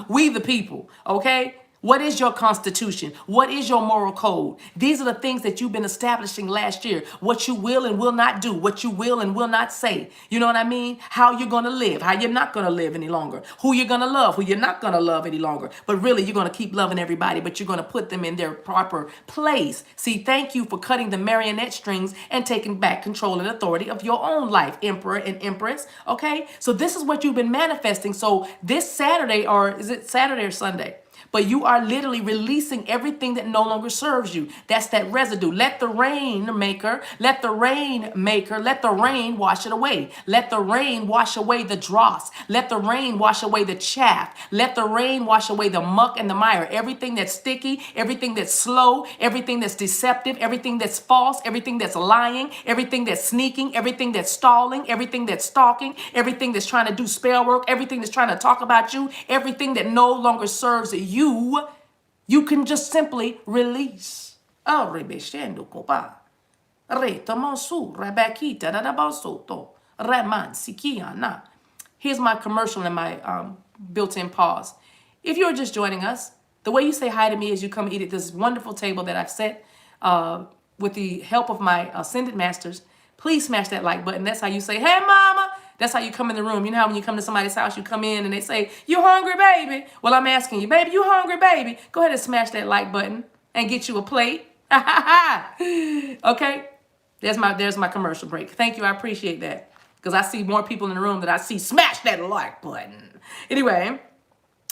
We the people. Okay? What is your constitution? What is your moral code? These are the things that you've been establishing last year. What you will and will not do. What you will and will not say. You know what I mean? How you're going to live. How you're not going to live any longer. Who you're going to love. Who you're not going to love any longer. But really, you're going to keep loving everybody. But you're going to put them in their proper place. See, thank you for cutting the marionette strings and taking back control and authority of your own life. Emperor and Empress. Okay? So this is what you've been manifesting. So this Saturday, or is it Saturday or Sunday? but you are literally releasing everything that no longer serves you. That's that residue. Let the Rainmaker, let the Rainmaker, let the rain wash it away. Let the rain wash away the dross. Let the rain wash away the chaff. Let the rain wash away the muck and the mire. Everything that's sticky, everything that's slow, everything that's deceptive, everything that's false, everything that's lying, everything that's sneaking, everything that's stalling, everything that's stalking, everything that's trying to do spell work, everything that's trying to talk about you, everything that no longer serves you, you can just simply release. Oh, rebeshendo kopa. Retamonsu, rabakita, dadabasoto, raman, sikiana. Here's my commercial and my built-in pause. If you're just joining us, the way you say hi to me is you come eat at this wonderful table that I've set with the help of my ascended masters. Please smash that like button. That's how you say, hey, mama. That's how you come in the room. You know how when you come to somebody's house, you come in and they say, you hungry, baby? Well, I'm asking you, baby, you hungry, baby? Go ahead and smash that like button and get you a plate. Okay? There's my commercial break. Thank you. I appreciate that. Because I see more people in the room that I see smash that like button. Anyway,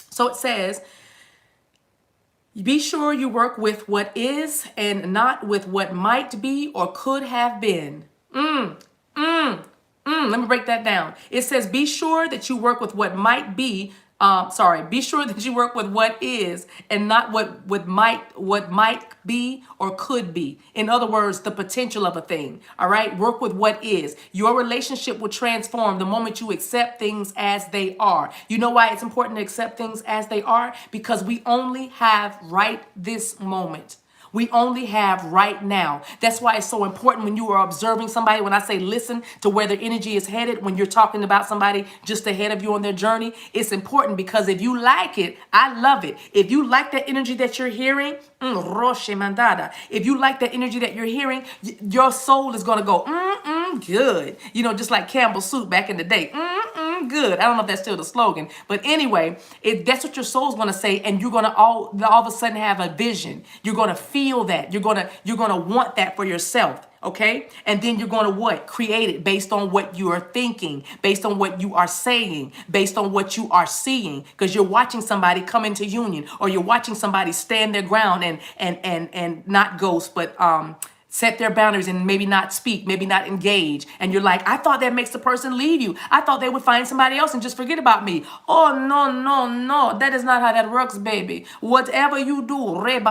so it says, be sure you work with what is and not with what might be or could have been. Let me break that down. It says, be sure that you work with what might be. Be sure that you work with what is and not what might be or could be. In other words, the potential of a thing. All right. Work with what is. Your relationship will transform the moment you accept things as they are. You know why it's important to accept things as they are? Because we only have right this moment. We only have right now. That's why it's so important when you are observing somebody. When I say listen to where their energy is headed, when you're talking about somebody just ahead of you on their journey, it's important because if you like it, I love it. If you like that energy that you're hearing, if you like that energy that you're hearing, your soul is going to go, good. You know, just like Campbell's soup back in the day. Good. I don't know if that's still the slogan, but anyway, that's what your soul's going to say, and you're going to all of a sudden have a vision. You're going to feel that. You're going to want that for yourself. Okay. And then you're going to what? Create it based on what you are thinking, based on what you are saying, based on what you are seeing, because you're watching somebody come into union, or you're watching somebody stand their ground and not ghost, but set their boundaries and maybe not speak, maybe not engage. And you're like, I thought that makes the person leave you. I thought they would find somebody else and just forget about me. Oh, no, no, no. That is not how that works, baby. Whatever you do, when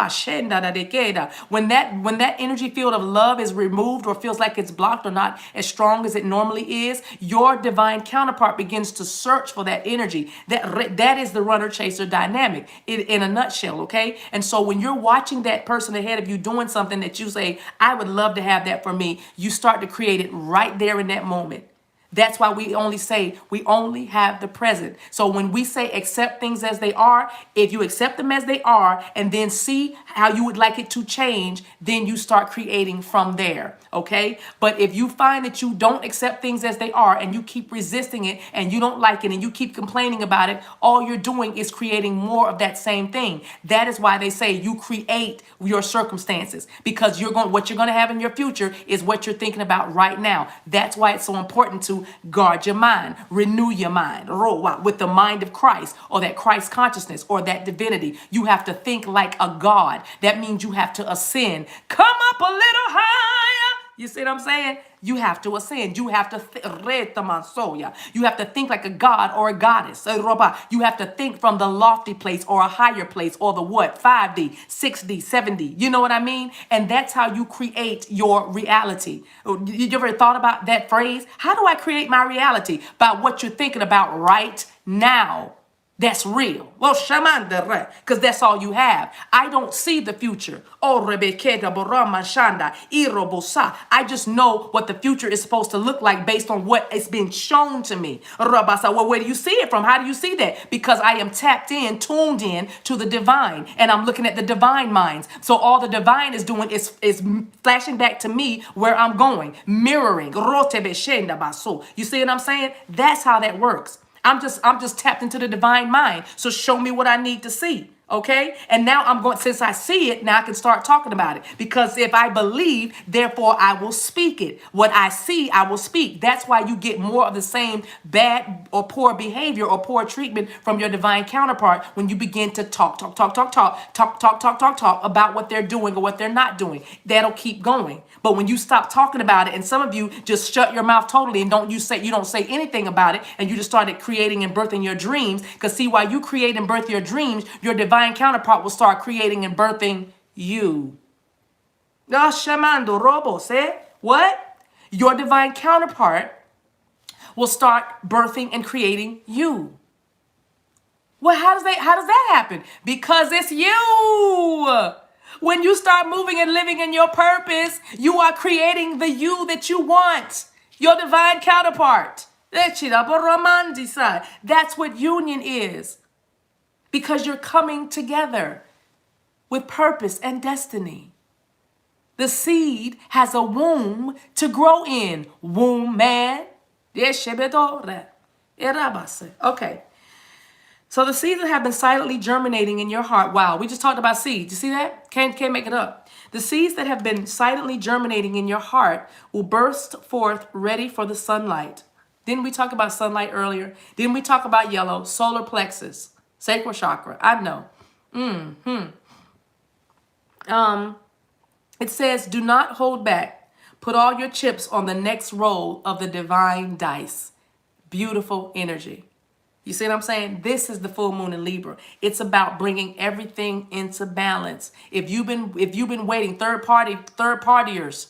that energy field of love is removed or feels like it's blocked or not as strong as it normally is, your divine counterpart begins to search for that energy. That is the runner-chaser dynamic in a nutshell, okay? And so when you're watching that person ahead of you doing something that you say, I would love to have that for me, you start to create it right there in that moment. That's why we only say we only have the present. So when we say accept things as they are, if you accept them as they are and then see how you would like it to change, then you start creating from there. Okay. But if you find that you don't accept things as they are and you keep resisting it and you don't like it and you keep complaining about it, all you're doing is creating more of that same thing. That is why they say you create your circumstances, because what you're going to have in your future is what you're thinking about right now. That's why it's so important to guard your mind, renew your mind, with the mind of Christ, or that Christ consciousness, or that divinity. You have to think like a God. That means you have to ascend, come up a little higher. You see what I'm saying? You have to ascend. You have to you have to think like a god or a goddess. You have to think from the lofty place or a higher place, or the what? 5D, 6D, 7D. You know what I mean? And that's how you create your reality. You ever thought about that phrase? How do I create my reality? By what you're thinking about right now. That's real. Well, because that's all you have. I don't see the future. Oh, I just know what the future is supposed to look like based on what is being shown to me. Well, where do you see it from? How do you see that? Because I am tapped in, tuned in to the divine, and I'm looking at the divine minds. So all the divine is doing is flashing back to me where I'm going, mirroring. You see what I'm saying? That's how that works. I'm just tapped into the divine mind. So show me what I need to see. Okay? And now I'm going, since I see it, now I can start talking about it. Because if I believe, therefore I will speak it. What I see, I will speak. That's why you get more of the same bad or poor behavior or poor treatment from your divine counterpart when you begin to talk about what they're doing or what they're not doing. That'll keep going. But when you stop talking about it, and some of you just shut your mouth totally and you don't say anything about it, and you just started creating and birthing your dreams. Because see, while you create and birth your dreams, your divine counterpart will start creating and birthing you. What? Your divine counterpart will start birthing and creating you. Well, how does that happen? Because it's you. When you start moving and living in your purpose, you are creating the you that you want. Your divine counterpart. That's what union is. Because you're coming together with purpose and destiny. The seed has a womb to grow in. Womb man. Okay. So the seeds that have been silently germinating in your heart. Wow, we just talked about seeds. You see that? Can't make it up. The seeds that have been silently germinating in your heart will burst forth ready for the sunlight. Didn't we talk about sunlight earlier? Didn't we talk about yellow, solar plexus, sacral chakra? I know. It says, do not hold back. Put all your chips on the next roll of the divine dice. Beautiful energy. You see what I'm saying? This is the full moon in Libra. It's about bringing everything into balance. If you've been waiting, third partiers,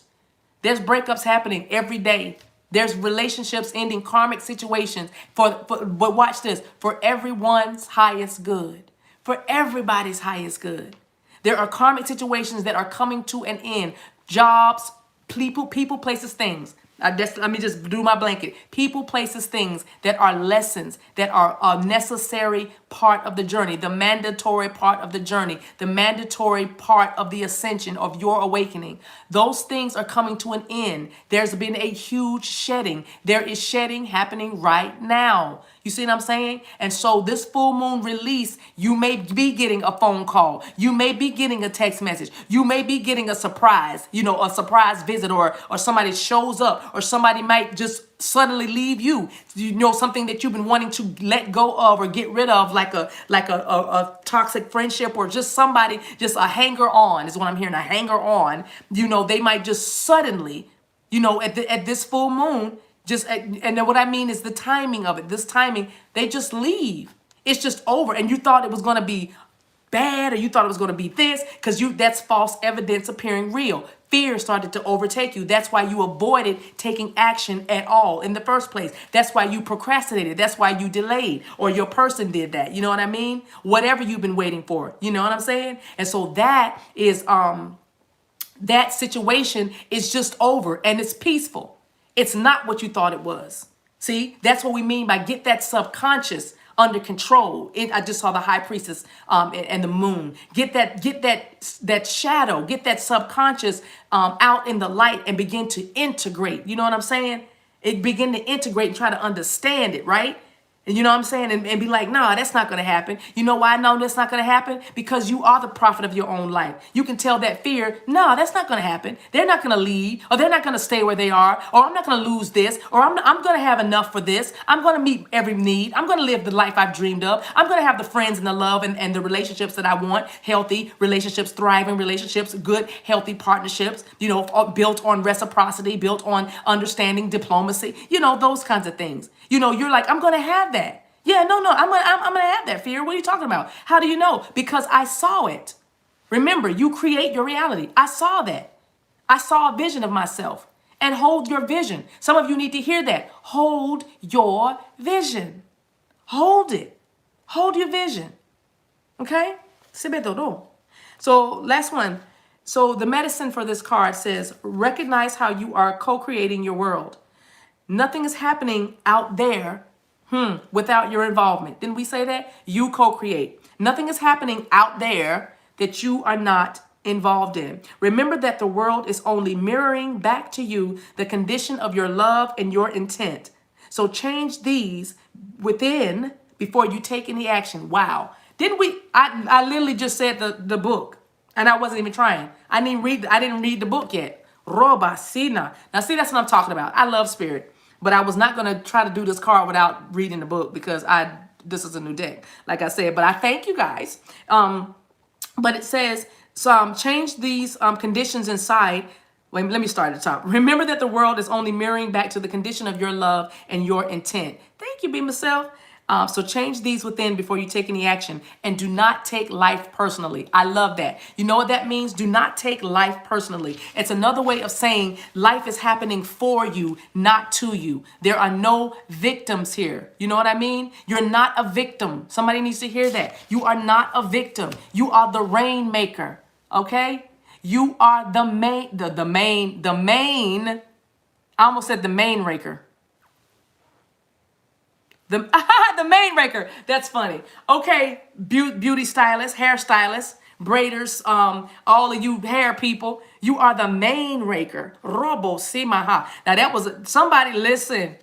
there's breakups happening every day. There's relationships ending, karmic situations. But watch this, for everyone's highest good. For everybody's highest good. There are karmic situations that are coming to an end. Jobs, people, places, things. Let me just do my blanket. People, places, things that are lessons, that are a necessary part of the journey, the mandatory part of the journey, the mandatory part of the ascension of your awakening. Those things are coming to an end. There's been a huge shedding. There is shedding happening right now. You see what I'm saying? And so this full moon release, you may be getting a phone call. You may be getting a text message. You may be getting a surprise, a surprise visit, or somebody shows up, or somebody might just suddenly leave you. Something that you've been wanting to let go of or get rid of, like a toxic friendship, or just somebody, just a hanger on is what I'm hearing, a hanger on. They might just suddenly, at this full moon, and then what I mean is the timing of it. This timing, they just leave. It's just over. And you thought it was going to be bad, or you thought it was going to be this, because that's false evidence appearing real. Fear started to overtake you. That's why you avoided taking action at all in the first place. That's why you procrastinated. That's why you delayed, or your person did that. You know what I mean? Whatever you've been waiting for. You know what I'm saying? And so that is that situation is just over, and it's peaceful. It's not what you thought it was. See, that's what we mean by get that subconscious under control. I just saw the high priestess and the moon. Get that shadow, get that subconscious out in the light and begin to integrate. You know what I'm saying? Begin to integrate and try to understand it, right? And you know what I'm saying? And be like, nah, that's not going to happen. You know why I know that's not going to happen? Because you are the prophet of your own life. You can tell that fear, no, that's not going to happen. They're not going to leave, or they're not going to stay where they are, or I'm not going to lose this, or I'm going to have enough for this. I'm going to meet every need. I'm going to live the life I've dreamed of. I'm going to have the friends and the love and the relationships that I want, healthy relationships, thriving relationships, good, healthy partnerships, built on reciprocity, built on understanding, diplomacy, those kinds of things. You're like, I'm going to have that. Yeah, no, I'm gonna have that, fear. What are you talking about? How do you know? Because I saw it. Remember, you create your reality. I saw that. I saw a vision of myself. And hold your vision. Some of you need to hear that. Hold your vision. Hold it. Hold your vision. Okay? So last one. So the medicine for this card says, recognize how you are co-creating your world. Nothing is happening out there without your involvement. Didn't we say that? You co-create. Nothing is happening out there that you are not involved in. Remember that the world is only mirroring back to you the condition of your love and your intent. So change these within before you take any action. Wow. Didn't we? I literally just said the book, and I wasn't even trying. I didn't read the book yet. Roba Sina. Now see, that's what I'm talking about. I love spirit, but I was not gonna try to do this card without reading the book because this is a new deck, like I said. But I thank you guys. But it says, so change these conditions inside. Wait, let me start at the top. Remember that the world is only mirroring back to the condition of your love and your intent. Thank you, Be Myself. So change these within before you take any action, and do not take life personally. I love that. You know what that means? Do not take life personally. It's another way of saying life is happening for you, not to you. There are no victims here. You know what I mean? You're not a victim. Somebody needs to hear that. You are not a victim. You are the Rainmaker. Okay? You are the main. I almost said the main raker. The main raker. That's funny. Okay, beauty stylist, hairstylist, braiders, all of you hair people, you are the main raker. Robo simaha. Now that was somebody listen.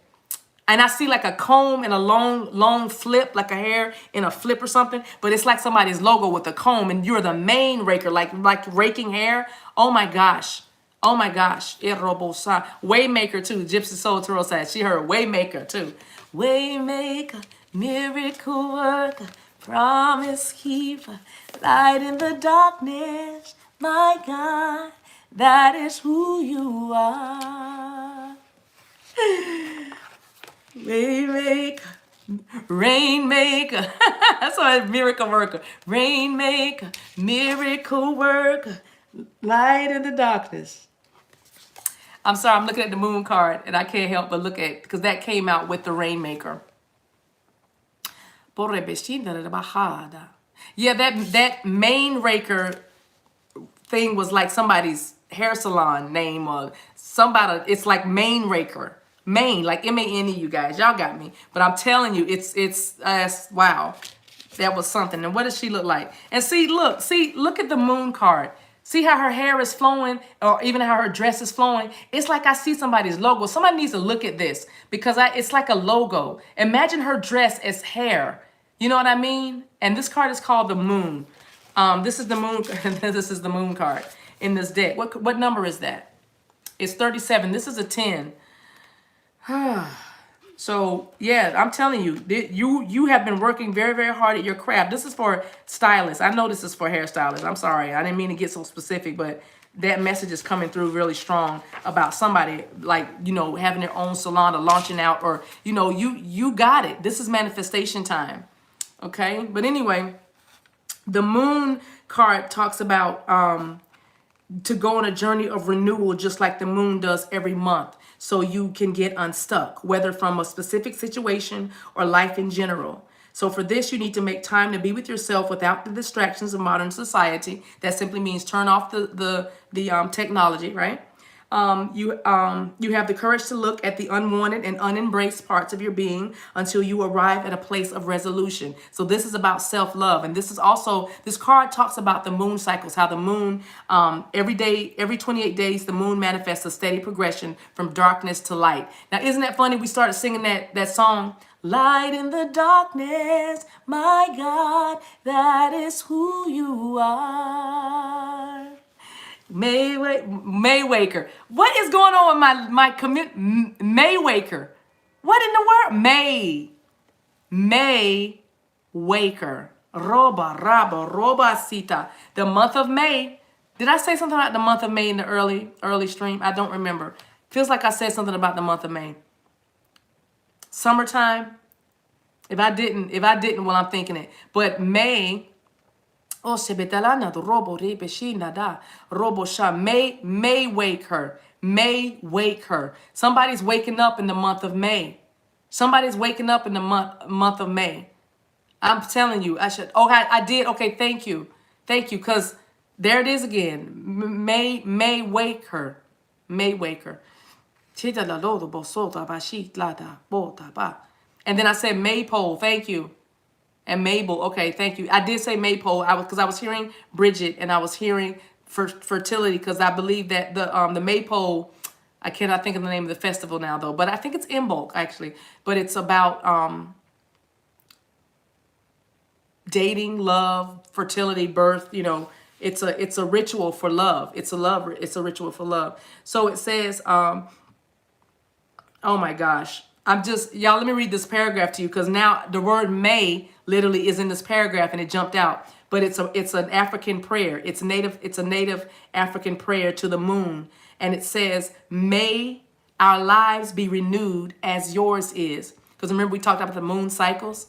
And I see like a comb and a long flip, like a hair in a flip or something. But it's like somebody's logo with a comb, and you're the main raker, like raking hair. Oh my gosh. Oh my gosh. Waymaker too. Gypsy Soul Tarot said she heard Waymaker too. Waymaker, miracle worker, promise keeper, light in the darkness. My God, that is who you are. Waymaker, Rainmaker. That's why it's miracle worker. Rainmaker, miracle worker, light in the darkness. I'm sorry, I'm looking at the moon card and I can't help but look at, because that came out with the Rainmaker. Yeah, that main raker thing was like somebody's hair salon name or somebody. It's like main raker. Maine, like M-A-N-E, you guys. Y'all got me. But I'm telling you, it's wow. That was something. And what does she look like? And look at the moon card. See how her hair is flowing, or even how her dress is flowing? It's like I see somebody's logo. Somebody needs to look at this because it's like a logo. Imagine her dress as hair. You know what I mean? And this card is called the moon. This is the moon. This is the moon card in this deck. What number is that? It's 37. This is a 10. So yeah, I'm telling you, you have been working very, very hard at your craft. This is for stylists. I know this is for hairstylists. I'm sorry, I didn't mean to get so specific, but that message is coming through really strong about somebody like, you know, having their own salon or launching out, or you know, you got it. This is manifestation time. Okay, but anyway, the moon card talks about to go on a journey of renewal, just like the moon does every month, so you can get unstuck, whether from a specific situation or life in general. So for this, you need to make time to be with yourself without the distractions of modern society. That simply means turn off the technology, right? You have the courage to look at the unwanted and unembraced parts of your being until you arrive at a place of resolution. So this is about self-love. And this is also, this card talks about the moon cycles, how the moon, every day, every 28 days, the moon manifests a steady progression from darkness to light. Now, isn't that funny? We started singing that song, light in the darkness, my God, that is who you are. Maywaker. What is going on with my community? Maywaker. What in the world? Maywaker. Roba Sita. The month of May. Did I say something about the month of May in the early stream? I don't remember. Feels like I said something about the month of May. Summertime. If I didn't, well, I'm thinking it. But May. Oh, sebetalana the robo repeshina da robo sha may wake her. May wake her. Somebody's waking up in the month of May. Somebody's waking up in the month of May. I'm telling you, I should. Oh, I did. Okay, thank you, because there it is again. May wake her. May wake her. And then I said maypole. Thank you. And Mabel, okay, thank you. I did say maypole. Because I was hearing Bridget, and I was hearing fertility, because I believe that the maypole, I cannot think of the name of the festival now though, but I think it's Imbolc actually. But it's about dating, love, fertility, birth, you know, it's a ritual for love. It's a ritual for love. So it says, oh my gosh. Y'all, let me read this paragraph to you, because now the word may literally is in this paragraph and it jumped out. But it's an African prayer. It's a native African prayer to the moon. And it says, may our lives be renewed as yours is. Because remember we talked about the moon cycles?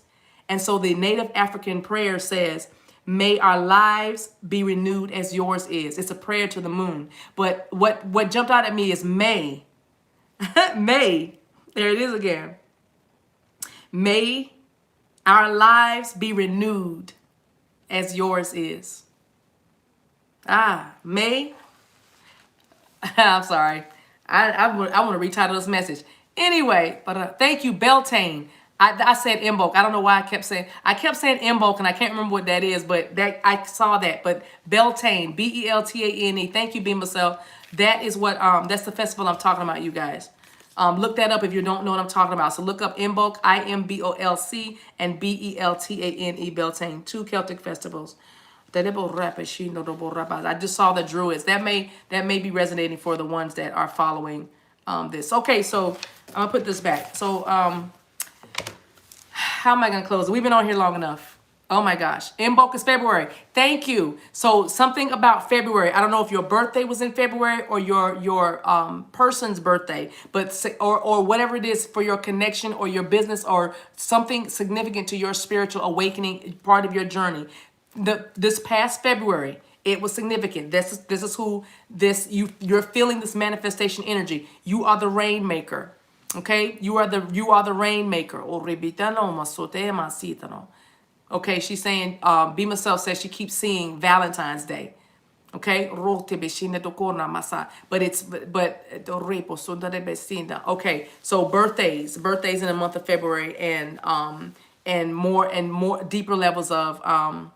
And so the native African prayer says, may our lives be renewed as yours is. It's a prayer to the moon. But what jumped out at me is may. May, there it is again. May our lives be renewed as yours is. May. I'm sorry. I want to retitle this message. Anyway, but thank you, Beltane. I said Imbolc. I don't know why I kept saying Imbolc, and I can't remember what that is, but that I saw that. But Beltane, Beltane. Thank you, Beam Myself. That is what that's the festival I'm talking about, you guys. Look that up if you don't know what I'm talking about. So look up Imbolc, Imbolc, and Beltane, Beltane, 2 Celtic festivals. I just saw the Druids. That may be resonating for the ones that are following this. Okay, so I'm gonna put this back. So how am I gonna close? We've been on here long enough. Oh my gosh. Imbolc is February. Thank you. So something about February. I don't know if your birthday was in February or your person's birthday, but or whatever it is for your connection or your business or something significant to your spiritual awakening part of your journey. This past February, it was significant. This is who you're feeling this manifestation energy. You are the Rainmaker. Okay? You are the Rainmaker. Okay, she's saying, Be Myself says she keeps seeing Valentine's Day. Okay, okay, so birthdays in the month of February, and more deeper levels of I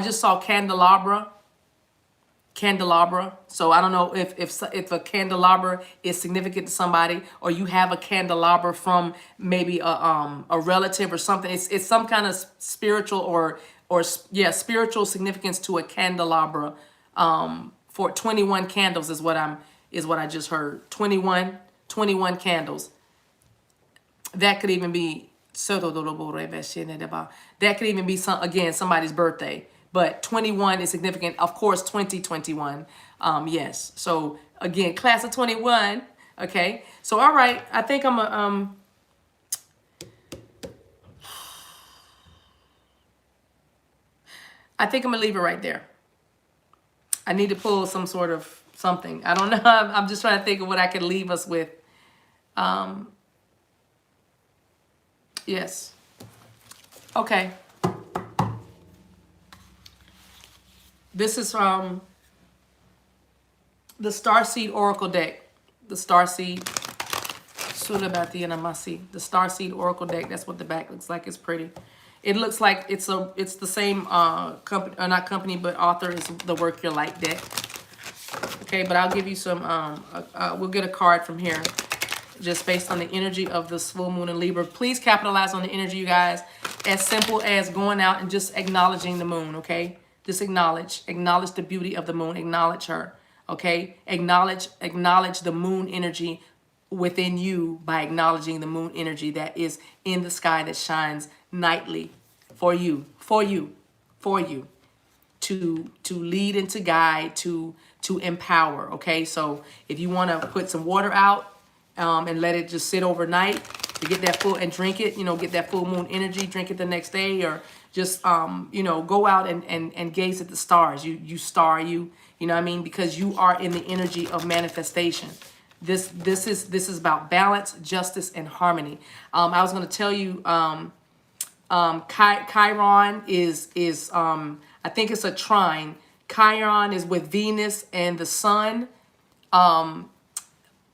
just saw candelabra. So I don't know if a candelabra is significant to somebody, or you have a candelabra from maybe a relative or something. It's some kind of spiritual or spiritual significance to a candelabra. For 21 candles is what I just heard. 21 candles. That could even be somebody's birthday. But 21 is significant. Of course, 2021. Yes. So again, class of 21. Okay. So all right. I think I'm gonna leave it right there. I need to pull some sort of something. I don't know. I'm just trying to think of what I could leave us with. Yes. Okay. This is from the Starseed Oracle deck. The Starseed Oracle deck. That's what the back looks like. It's pretty. It looks like it's the same company, or not company, but author is the Work Your Light deck. Okay, but I'll give you some. We'll get a card from here, just based on the energy of this full moon in Libra. Please capitalize on the energy, you guys. As simple as going out and just acknowledging the moon. Okay. Just acknowledge the beauty of the moon. Acknowledge her, okay? Acknowledge the moon energy within you by acknowledging the moon energy that is in the sky that shines nightly for you, to lead and to guide, to empower, okay? So if you want to put some water out and let it just sit overnight to get that full, and drink it, get that full moon energy, drink it the next day, or just, go out and gaze at the stars. You know what I mean? Because you are in the energy of manifestation. This is about balance, justice, and harmony. I was going to tell you, Chiron is I think it's a trine. Chiron is with Venus and the sun. And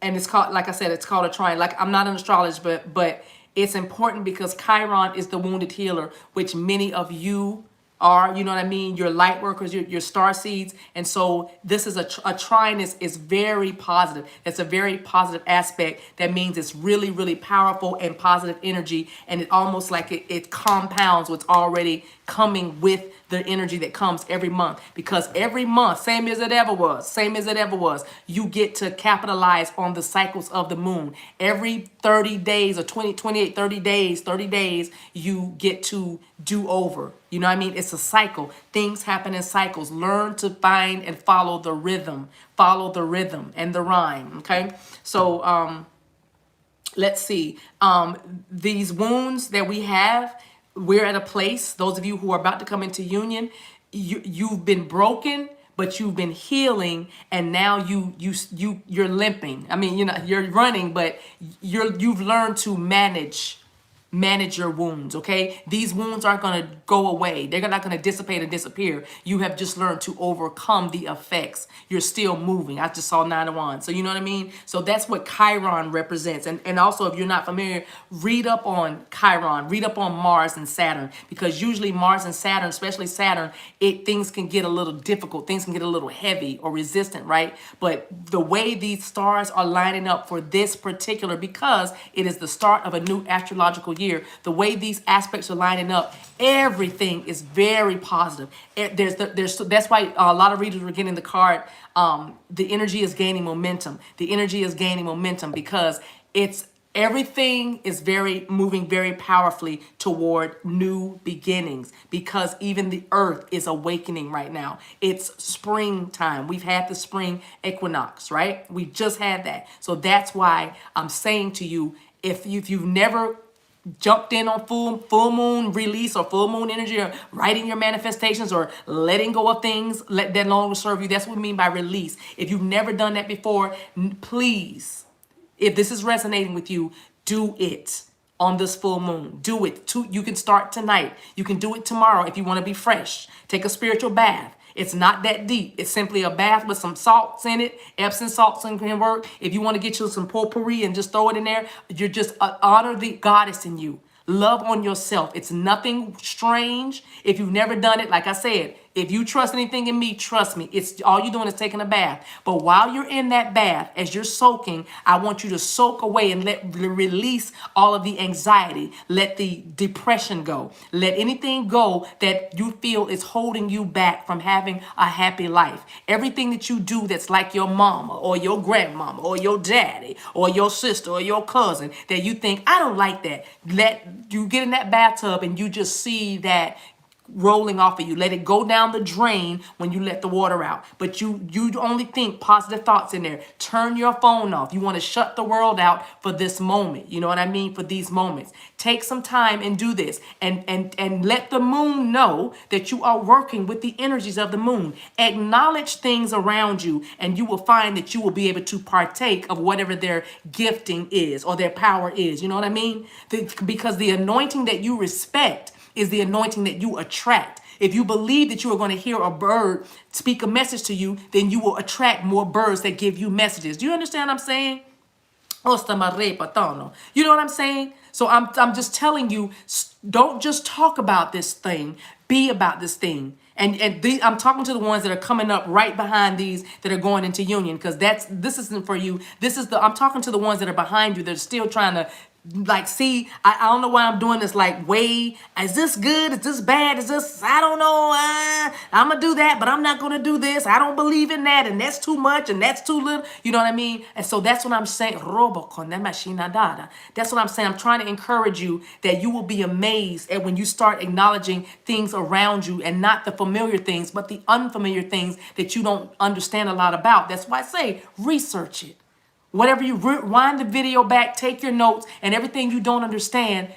it's called, like I said, it's called a trine. Like, I'm not an astrologist, but it's important because Chiron is the wounded healer, which many of you are, you know what I mean, your light workers, your star seeds. And so this is a trine is very positive. It's a very positive aspect. That means it's really, really powerful and positive energy. And it almost like it compounds what's already coming with the energy that comes every month, because every month, same as it ever was, you get to capitalize on the cycles of the moon. Every 30 days or 20, 28, 30 days, you get to do over. You know what I mean? It's a cycle. Things happen in cycles. Learn to find and follow the rhythm and the rhyme. Okay. So, let's see. These wounds that we have, we're at a place, those of you who are about to come into union, you've been broken, but you've been healing, and now you're limping. I mean, you're running, but you've learned to manage your wounds. Okay, these wounds aren't going to go away. They're not going to dissipate and disappear. You have just learned to overcome the effects. You're still moving. I just saw 9 of Wands. So you know what I mean? So that's what Chiron represents. And also, if you're not familiar, read up on Chiron, read up on Mars and Saturn, because usually Mars and Saturn, especially Saturn, things can get a little difficult. Things can get a little heavy or resistant, right? But the way these stars are lining up for this particular, because it is the start of a new astrological year, the way these aspects are lining up, everything is very positive. That's why a lot of readers were getting the card. The energy is gaining momentum. The energy is gaining momentum because everything is moving very powerfully toward new beginnings, because even the earth is awakening right now. It's springtime. We've had the spring equinox, right? We just had that. So that's why I'm saying to you, if you've never jumped in on full moon release or full moon energy, or writing your manifestations, or letting go of things that no longer serve you, that's what we mean by release. If you've never done that before, please, if this is resonating with you, do it on this full moon. Do it. You can start tonight. You can do it tomorrow if you want to be fresh. Take a spiritual bath. It's not that deep. It's simply a bath with some salts in it. Epsom salts can work. If you want to get you some potpourri and just throw it in there, you're just honor the goddess in you. Love on yourself. It's nothing strange. If you've never done it, like I said, if you trust anything in me, trust me. It's all you're doing is taking a bath. But while you're in that bath, as you're soaking, I want you to soak away and release all of the anxiety. Let the depression go. Let anything go that you feel is holding you back from having a happy life. Everything that you do that's like your mama or your grandmama or your daddy or your sister or your cousin that you think, I don't like that. Let you get in that bathtub and you just see that rolling off of you. Let it go down the drain when you let the water out. But you only think positive thoughts in there. Turn your phone off. You want to shut the world out for this moment. You know what I mean? For these moments. Take some time and do this. And let the moon know that you are working with the energies of the moon. Acknowledge things around you, and you will find that you will be able to partake of whatever their gifting is or their power is. You know what I mean? Because the anointing that you respect is the anointing that you attract. If you believe that you are going to hear a bird speak a message to you, then you will attract more birds that give you messages. Do you understand what I'm saying? You know what I'm saying? So I'm just telling you, don't just talk about this thing, be about this thing. I'm talking to the ones that are coming up right behind these that are going into union, because this isn't for you. I'm talking to the ones that are behind you that are still trying to see, I don't know why I'm doing this. Is this good? Is this bad? Is this, I don't know. I'm going to do that, but I'm not going to do this. I don't believe in that. And that's too much. And that's too little. You know what I mean? And so that's what I'm saying. That's what I'm saying. I'm trying to encourage you that you will be amazed at when you start acknowledging things around you, and not the familiar things, but the unfamiliar things that you don't understand a lot about. That's why I say research it. Whatever, you rewind the video back, take your notes, and everything you don't understand,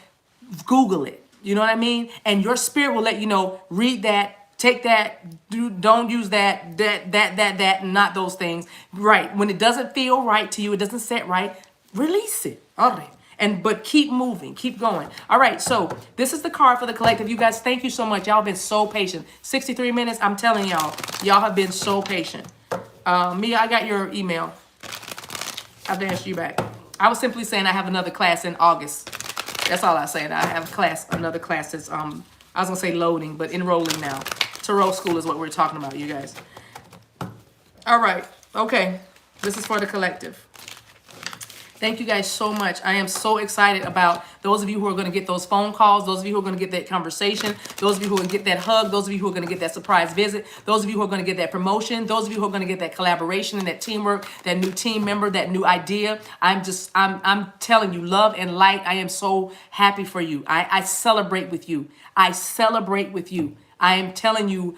Google it. You know what I mean? And your spirit will let you know, read that, take that, don't use that, and not those things. Right. When it doesn't feel right to you, it doesn't set right, release it. All right. But keep moving, keep going. All right, so this is the card for the collective. You guys, thank you so much. Y'all been so patient. 63 minutes, I'm telling y'all have been so patient. Mia, I got your email. I've answered you back. I was simply saying I have another class in August. That's all I said. I have another class that's I was going to say loading, but enrolling now. Tarot school is what we're talking about, you guys. All right. Okay. This is for the collective. Thank you guys so much. I am so excited about those of you who are going to get those phone calls, those of you who are going to get that conversation, those of you who are going to get that hug, those of you who are going to get that surprise visit, those of you who are going to get that promotion, those of you who are going to get that collaboration and that teamwork, that new team member, that new idea. I'm telling you, love and light. I am so happy for you. I celebrate with you. I celebrate with you. I am telling you,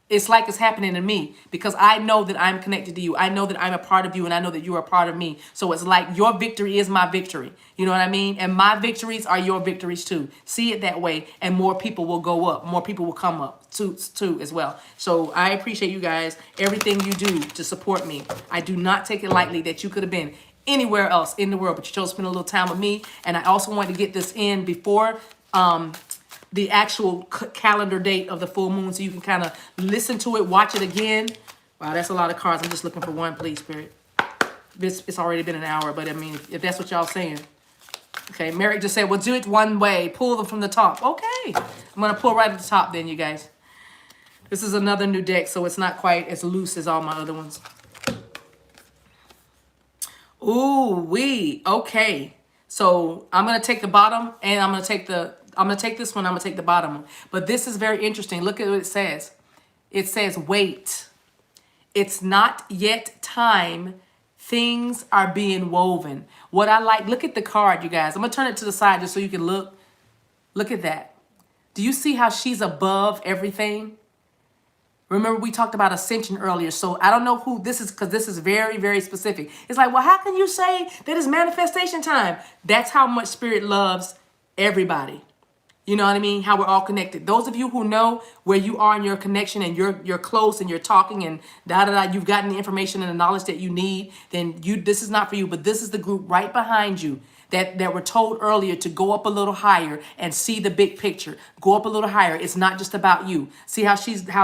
it's like it's happening to me because I know that I'm connected to you. I know that I'm a part of you and I know that you are a part of me. So it's like your victory is my victory. You know what I mean? And my victories are your victories too. See it that way and more people will go up. More people will come up too as well. So I appreciate you guys, everything you do to support me. I do not take it lightly that you could have been anywhere else in the world, but you chose to spend a little time with me. And I also wanted to get this in before the actual calendar date of the full moon so you can kind of listen to it, watch it again. Wow, that's a lot of cards. I'm just looking for one, please, Spirit. It's already been an hour, but I mean, if that's what y'all saying. Okay, Merrick just said, well, do it one way. Pull them from the top. Okay, I'm going to pull right at the top then, you guys. This is another new deck, so it's not quite as loose as all my other ones. Ooh, okay. So I'm going to take the bottom and I'm going to take this one, I'm going to take the bottom one. But this is very interesting. Look at what it says. It says, wait. It's not yet time. Things are being woven. What I like, look at the card, you guys. I'm going to turn it to the side just so you can look. Look at that. Do you see how she's above everything? Remember, we talked about ascension earlier. So I don't know who this is because this is very, very specific. It's like, well, how can you say that it's manifestation time? That's how much Spirit loves everybody. You know what I mean? How we're all connected. Those of you who know where you are in your connection and you're close and you're talking and you've gotten the information and the knowledge that you need, then this is not for you. But this is the group right behind you that were told earlier to go up a little higher and see the big picture. Go up a little higher. It's not just about you. See how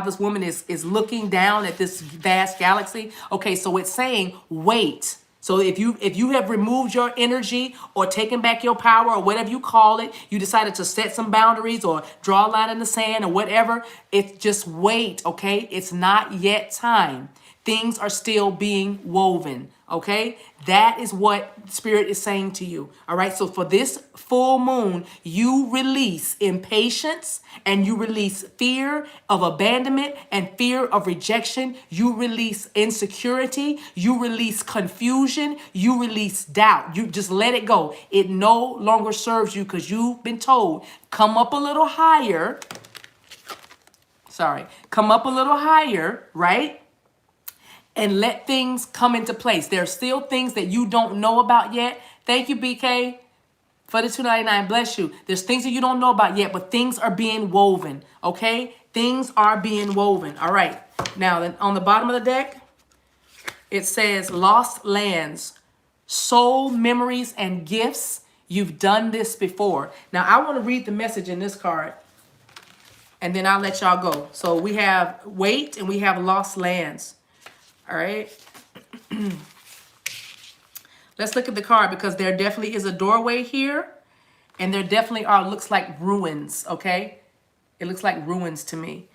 this woman is looking down at this vast galaxy? Okay, so it's saying, wait. So if you have removed your energy or taken back your power or whatever you call it, you decided to set some boundaries or draw a line in the sand or whatever, it's just wait, okay? It's not yet time. Things are still being woven, okay? That is what Spirit is saying to you, all right? So for this full moon, you release impatience and you release fear of abandonment and fear of rejection. You release insecurity. You release confusion. You release doubt. You just let it go. It no longer serves you because you've been told, come up a little higher. Come up a little higher, right? And let things come into place. There are still things that you don't know about yet. Thank you, BK, for the $2.99. Bless you. There's things that you don't know about yet, but things are being woven, okay? Things are being woven. All right. Now, then on the bottom of the deck, it says lost lands, soul memories and gifts. You've done this before. Now, I want to read the message in this card, and then I'll let y'all go. So we have wait and we have lost lands. All right. Let's look at the card because there definitely is a doorway here. And there definitely looks like ruins, okay? It looks like ruins to me.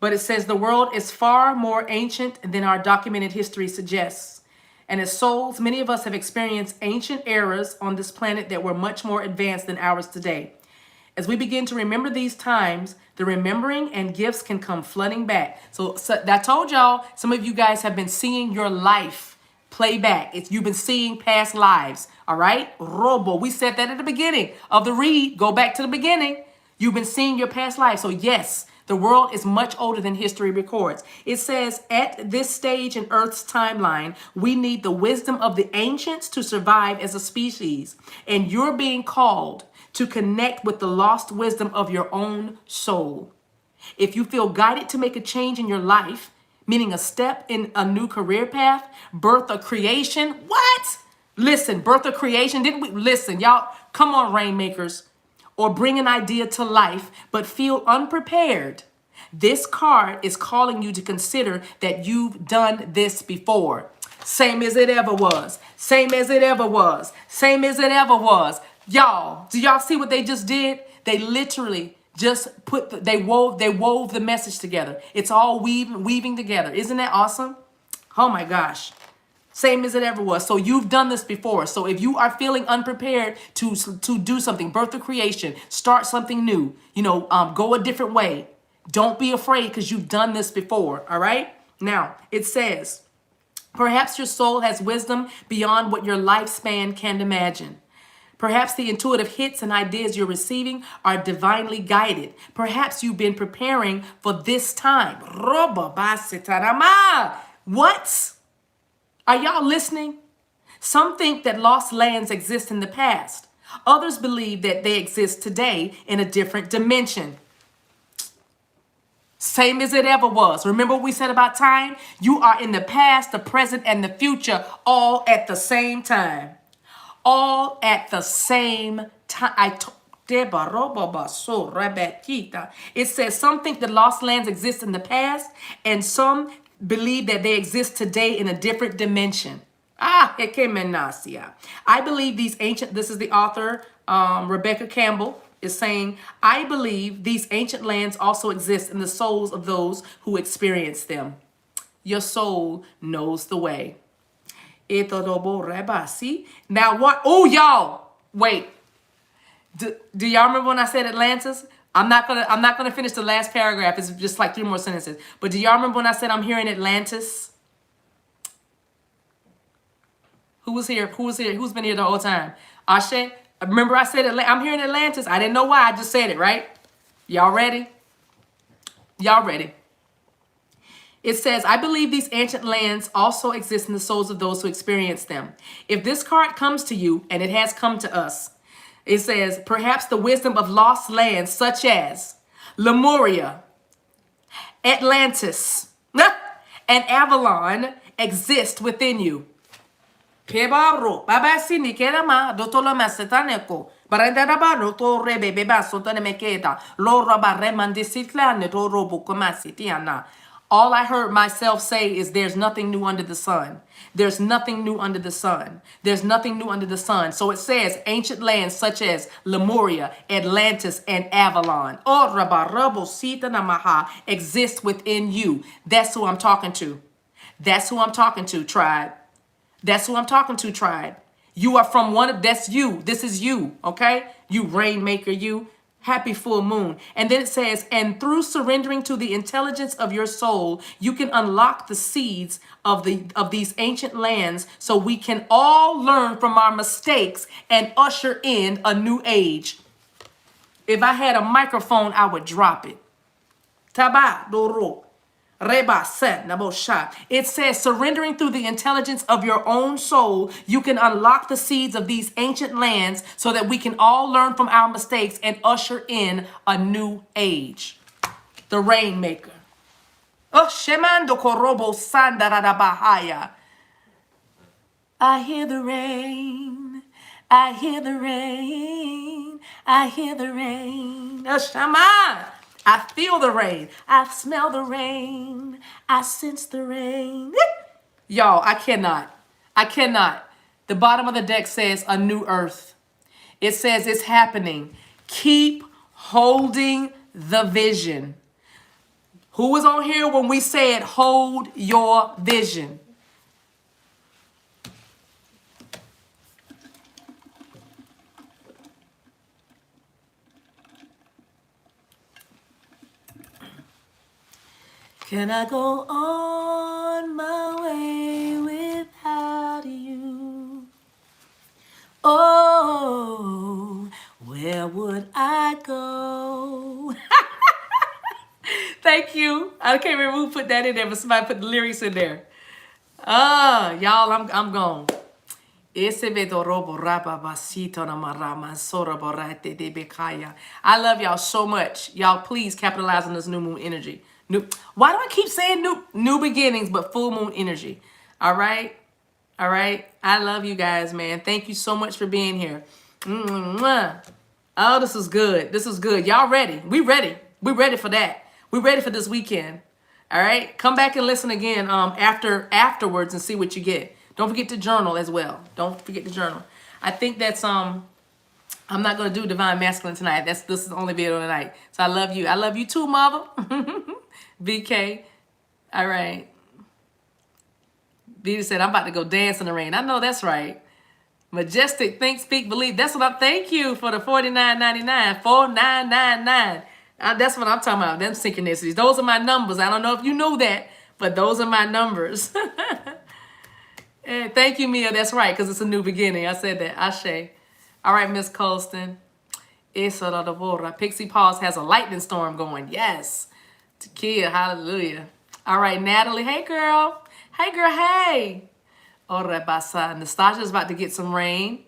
But it says the world is far more ancient than our documented history suggests. And as souls, many of us have experienced ancient eras on this planet that were much more advanced than ours today. As we begin to remember these times, the remembering and gifts can come flooding back. So I told y'all, some of you guys have been seeing your life play back. You've been seeing past lives, all right? Robo, we said that at the beginning of the read. Go back to the beginning. You've been seeing your past life. So yes, the world is much older than history records. It says, at this stage in Earth's timeline, we need the wisdom of the ancients to survive as a species. And you're being called to connect with the lost wisdom of your own soul. If you feel guided to make a change in your life, meaning a step in a new career path, birth or creation, what? Listen, birth or creation, didn't we? Listen, y'all, come on, Rainmakers, or bring an idea to life, but feel unprepared. This card is calling you to consider that you've done this before. Same as it ever was. Same as it ever was. Same as it ever was. Y'all, do y'all see what they just did? They literally Just they wove the message together. It's all weaving together. Isn't that awesome? Oh my gosh. Same as it ever was. So you've done this before. So if you are feeling unprepared to do something, birth or creation, start something new, go a different way. Don't be afraid because you've done this before. All right. Now it says, perhaps your soul has wisdom beyond what your lifespan can imagine. Perhaps the intuitive hits and ideas you're receiving are divinely guided. Perhaps you've been preparing for this time. What? Are y'all listening? Some think that lost lands exist in the past. Others believe that they exist today in a different dimension. Same as it ever was. Remember what we said about time? You are in the past, the present, and the future all at the same time. All at the same time. It says some think that lost lands exist in the past, and some believe that they exist today in a different dimension. I believe these ancient, this is the author, Rebecca Campbell, is saying, I believe these ancient lands also exist in the souls of those who experience them. Your soul knows the way. Now what? Oh, y'all, wait. Do y'all remember when I said Atlantis? I'm not gonna finish the last paragraph. It's just like 3 more sentences. But do y'all remember when I said I'm hearing Atlantis? Who was here? Who's been here the whole time? Ashe? Remember I said I'm hearing Atlantis. I didn't know why. I just said it, right? Y'all ready? Y'all ready? It says, I believe these ancient lands also exist in the souls of those who experience them. If this card comes to you, and it has come to us, it says, perhaps the wisdom of lost lands such as Lemuria, Atlantis, and Avalon exist within you. All I heard myself say is there's nothing new under the sun. There's nothing new under the sun. There's nothing new under the sun. So it says ancient lands such as Lemuria, Atlantis, and Avalon exist within you. That's who I'm talking to. That's who I'm talking to, tribe. That's who I'm talking to, tribe. You are from that's you. This is you, okay? You Rainmaker, you. Happy full moon. And then it says, and through surrendering to the intelligence of your soul, you can unlock the seeds of these ancient lands so we can all learn from our mistakes and usher in a new age. If I had a microphone, I would drop it. Taba doro. It says, surrendering through the intelligence of your own soul, you can unlock the seeds of these ancient lands so that we can all learn from our mistakes and usher in a new age. The Rainmaker. I hear the rain. I hear the rain. I hear the rain. Shaman. I feel the rain. I smell the rain. I sense the rain. Y'all, I cannot. The bottom of the deck says a new earth. It says it's happening. Keep holding the vision. Who was on here when we said hold your vision? Can I go on my way without you? Oh, where would I go? Thank you. I can't remember who put that in there, but somebody put the lyrics in there. Y'all, I'm gone. I love y'all so much. Y'all, please capitalize on this new moon energy. Why do I keep saying new beginnings, but full moon energy? All right. I love you guys, man. Thank you so much for being here. Oh, this is good. Y'all ready? We ready for that. We ready for this weekend. All right. Come back and listen again afterwards and see what you get. Don't forget to journal as well. I think that's I'm not going to do Divine Masculine tonight. This is the only video tonight. So I love you. I love you too, mother. BK. All right. Vita said, I'm about to go dance in the rain. I know that's right. Majestic, think, speak, believe. That's what I thank you for the $49.99. $49.99. That's what I'm talking about. Them synchronicities. Those are my numbers. I don't know if you know that, but those are my numbers. And thank you, Mia. That's right, because it's a new beginning. I said that. Ashe. All right, Miss Colston. Pixie Paws has a lightning storm going. Yes. Takia, hallelujah. All right, Natalie. Hey, girl. Hey, girl. Hey. Nastasia's about to get some rain.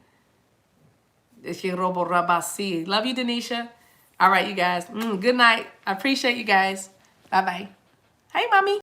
Love you, Denisha. All right, you guys. Good night. I appreciate you guys. Bye-bye. Hey, mommy.